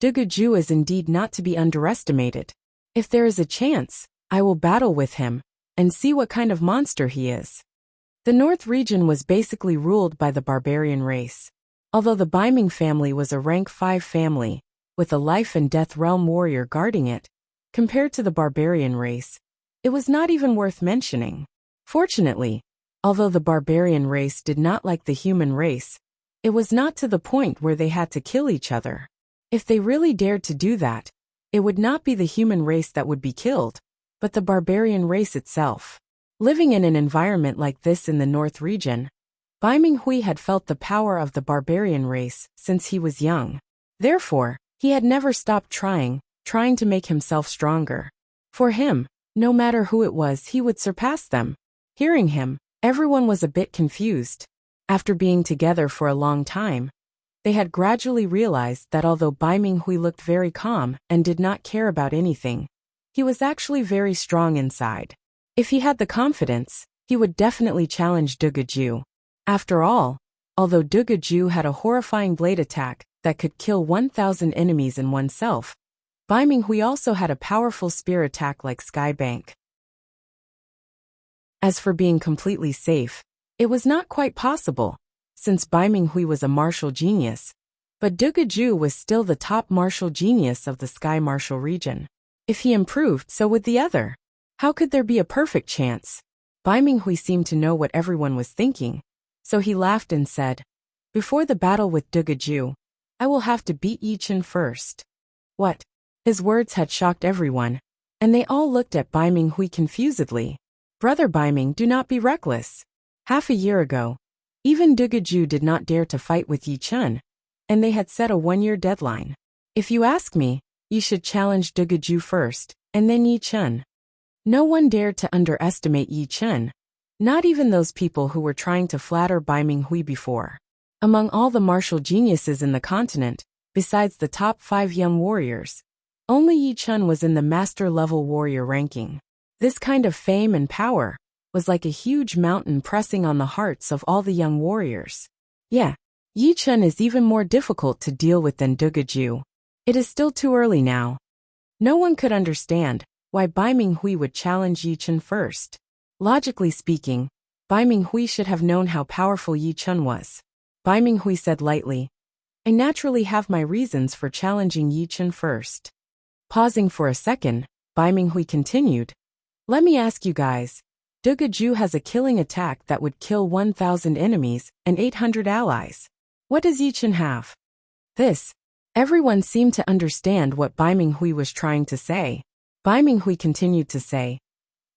"Dugaju is indeed not to be underestimated. If there is a chance, I will battle with him and see what kind of monster he is. The North region was basically ruled by the barbarian race. Although the Biming family was a rank 5 family, with a life and death realm warrior guarding it, compared to the barbarian race, it was not even worth mentioning. Fortunately, although the barbarian race did not like the human race, it was not to the point where they had to kill each other. If they really dared to do that, it would not be the human race that would be killed, but the barbarian race itself. Living in an environment like this in the North region, Biming Hui had felt the power of the barbarian race since he was young. Therefore, he had never stopped trying to make himself stronger. For him, no matter who it was, he would surpass them. Hearing him, everyone was a bit confused. After being together for a long time, they had gradually realized that although Biming Hui looked very calm and did not care about anything, he was actually very strong inside. If he had the confidence, he would definitely challenge Dugaju. After all, although Dugaju had a horrifying blade attack that could kill 1,000 enemies in oneself, Biming Hui also had a powerful spear attack like Skybank. As for being completely safe, it was not quite possible, since Biming Hui was a martial genius, but Dugaju was still the top martial genius of the Sky Martial region. If he improved, so would the other. How could there be a perfect chance? Biming Hui seemed to know what everyone was thinking, so he laughed and said, "Before the battle with Dugaju, I will have to beat Yi Chen first." What? His words had shocked everyone, and they all looked at Biming Hui confusedly. Brother Biming, do not be reckless. Half a year ago, even Dugaju did not dare to fight with Yi Chen, and they had set a 1-year deadline. If you ask me, you should challenge Dugaju first, and then Yi Chen. No one dared to underestimate Yi Chen, not even those people who were trying to flatter Biming Hui before. Among all the martial geniuses in the continent, besides the top 5 young warriors, only Yi Chen was in the master-level warrior ranking. This kind of fame and power was like a huge mountain pressing on the hearts of all the young warriors. Yeah, Yi Chen is even more difficult to deal with than Dugaju. It is still too early now. No one could understand why Biming Hui would challenge Yi Chen first. Logically speaking, Biming Hui should have known how powerful Yi Chen was. Biming Hui said lightly, "I naturally have my reasons for challenging Yi Chen first." Pausing for a second, Biming Hui continued, "Let me ask you guys, Dugaju has a killing attack that would kill 1,000 enemies and 800 allies. What does Yi Chen have?" Everyone seemed to understand what Biming Hui was trying to say. Biming Hui continued to say,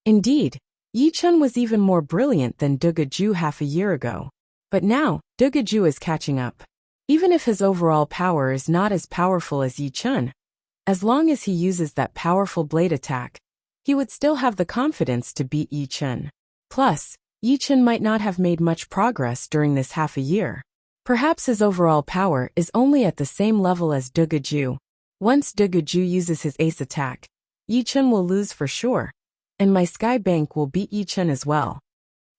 "Indeed, Yi Chen was even more brilliant than Dugaju half a year ago. But now, Dugaju is catching up. Even if his overall power is not as powerful as Yi Chen, as long as he uses that powerful blade attack, he would still have the confidence to beat Yi Chen. Plus, Yi Chen might not have made much progress during this half a year. Perhaps his overall power is only at the same level as Dugaju. Once Dugaju uses his ace attack, Yi Chen will lose for sure, and my Sky Bank will beat Yi Chen as well."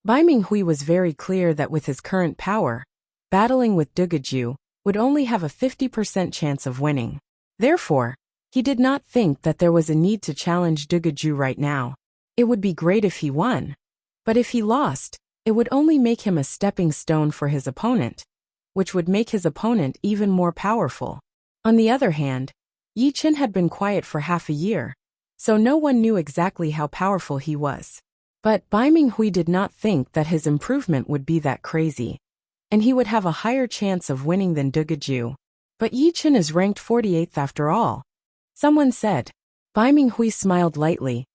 Biming Hui was very clear that with his current power, battling with Dugaju would only have a 50% chance of winning. Therefore, he did not think that there was a need to challenge Dugaju right now. It would be great if he won, but if he lost, it would only make him a stepping stone for his opponent, which would make his opponent even more powerful. On the other hand, Yi Chen had been quiet for half a year, so no one knew exactly how powerful he was. But Biming Hui did not think that his improvement would be that crazy, and he would have a higher chance of winning than Dugaju. But Yi Chen is ranked 48th after all. Someone said. Biming Hui smiled lightly.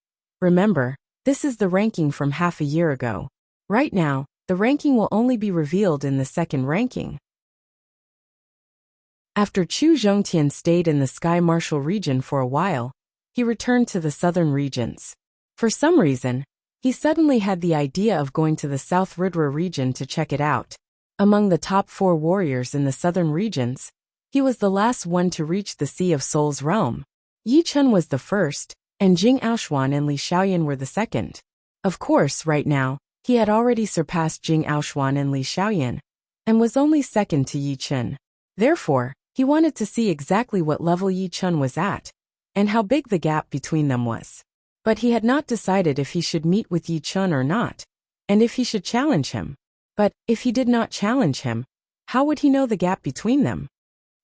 "Remember, this is the ranking from half a year ago. Right now, the ranking will only be revealed in the second ranking." After Chu Zhongtian stayed in the Sky Martial region for a while, he returned to the southern regions. For some reason, he suddenly had the idea of going to the South Ridra region to check it out. Among the top 4 warriors in the southern regions, he was the last one to reach the Sea of Souls realm. Yi Chen was the first, and Jing Aoshuan and Li Xiaoyan were the second. Of course, right now, he had already surpassed Jing Aoshuan and Li Xiaoyan, and was only second to Yi Chen. Therefore, he wanted to see exactly what level Yi Chen was at, and how big the gap between them was. But he had not decided if he should meet with Yi Chun or not, and if he should challenge him. But if he did not challenge him, how would he know the gap between them?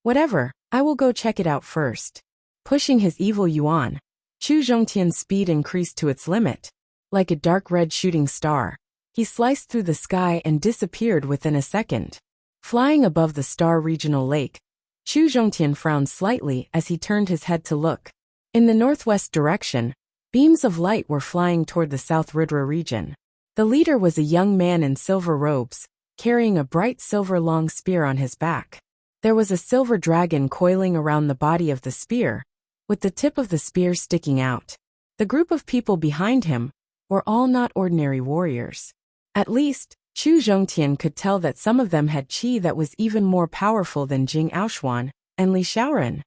Whatever, I will go check it out first. Pushing his evil yuan, Chu Zhongtian's speed increased to its limit. Like a dark red shooting star, he sliced through the sky and disappeared within a second. Flying above the star regional lake, Chu Zhongtian frowned slightly as he turned his head to look. In the northwest direction, beams of light were flying toward the South Ridra region. The leader was a young man in silver robes, carrying a bright silver long spear on his back. There was a silver dragon coiling around the body of the spear, with the tip of the spear sticking out. The group of people behind him were all not ordinary warriors. At least, Chu Zhongtian could tell that some of them had qi that was even more powerful than Jing Aoshuan and Li Xiaoren.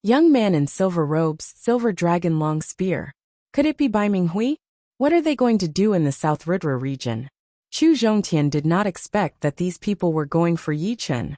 Young man in silver robes, silver dragon long spear. Could it be Bai Minghui? What are they going to do in the South Ridra region? Chu Zhongtian did not expect that these people were going for Yi Chun.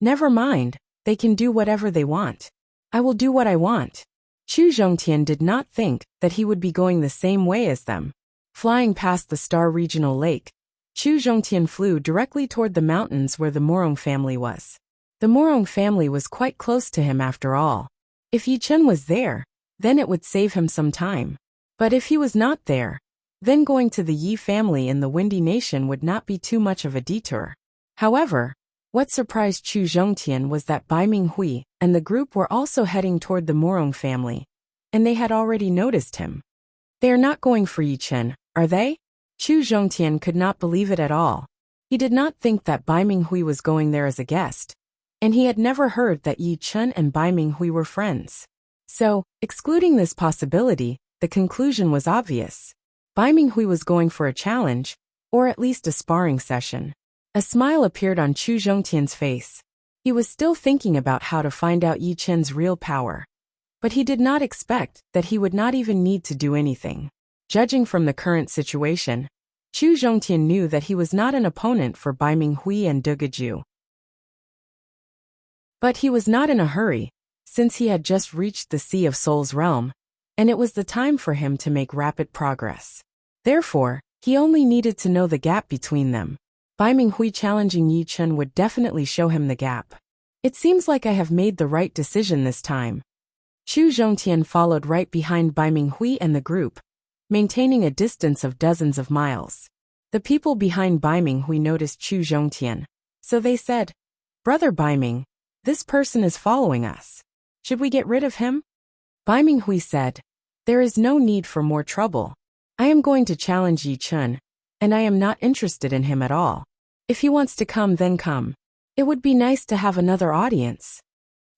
Never mind, they can do whatever they want. I will do what I want. Chu Zhongtian did not think that he would be going the same way as them. Flying past the Star Regional Lake, Chu Zhongtian flew directly toward the mountains where the Morong family was. The Morong family was quite close to him after all. If Yi Chun was there, then it would save him some time. But if he was not there, then going to the Yi family in the Windy Nation would not be too much of a detour. However, what surprised Chu Zhongtian was that Bai Minghui and the group were also heading toward the Morong family, and they had already noticed him. They are not going for Yi Chun, are they? Chu Zhongtian could not believe it at all. He did not think that Bai Minghui was going there as a guest, and he had never heard that Yi Chun and Bai Minghui were friends. So, excluding this possibility, the conclusion was obvious. Bai Minghui was going for a challenge, or at least a sparring session. A smile appeared on Chu Zhongtian's face. He was still thinking about how to find out Yi Chun's real power. But he did not expect that he would not even need to do anything. Judging from the current situation, Chu Zhongtian knew that he was not an opponent for Bai Minghui and De Geju. But he was not in a hurry, since he had just reached the Sea of Soul's realm, and it was the time for him to make rapid progress. Therefore, he only needed to know the gap between them. Bai Minghui challenging Yi Chun would definitely show him the gap. It seems like I have made the right decision this time. Chu Zhongtian followed right behind Bai Minghui and the group, maintaining a distance of dozens of miles. The people behind Bai Minghui noticed Chu Zhongtian, so they said, "Brother Bai Ming, this person is following us. Should we get rid of him?" Bai Minghui said, "There is no need for more trouble. I am going to challenge Yi Chun, and I am not interested in him at all. If he wants to come, then come. It would be nice to have another audience."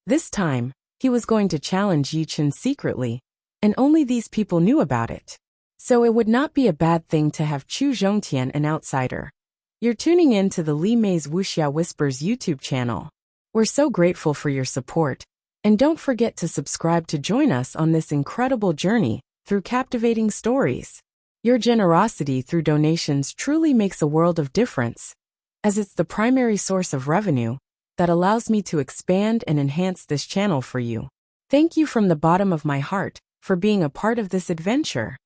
This time, he was going to challenge Yi Chun secretly, and only these people knew about it. So it would not be a bad thing to have Chu Zhongtian an outsider. You're tuning in to the Li Mei's Wuxia Whispers YouTube channel. We're so grateful for your support, and don't forget to subscribe to join us on this incredible journey through captivating stories. Your generosity through donations truly makes a world of difference, as it's the primary source of revenue that allows me to expand and enhance this channel for you. Thank you from the bottom of my heart for being a part of this adventure.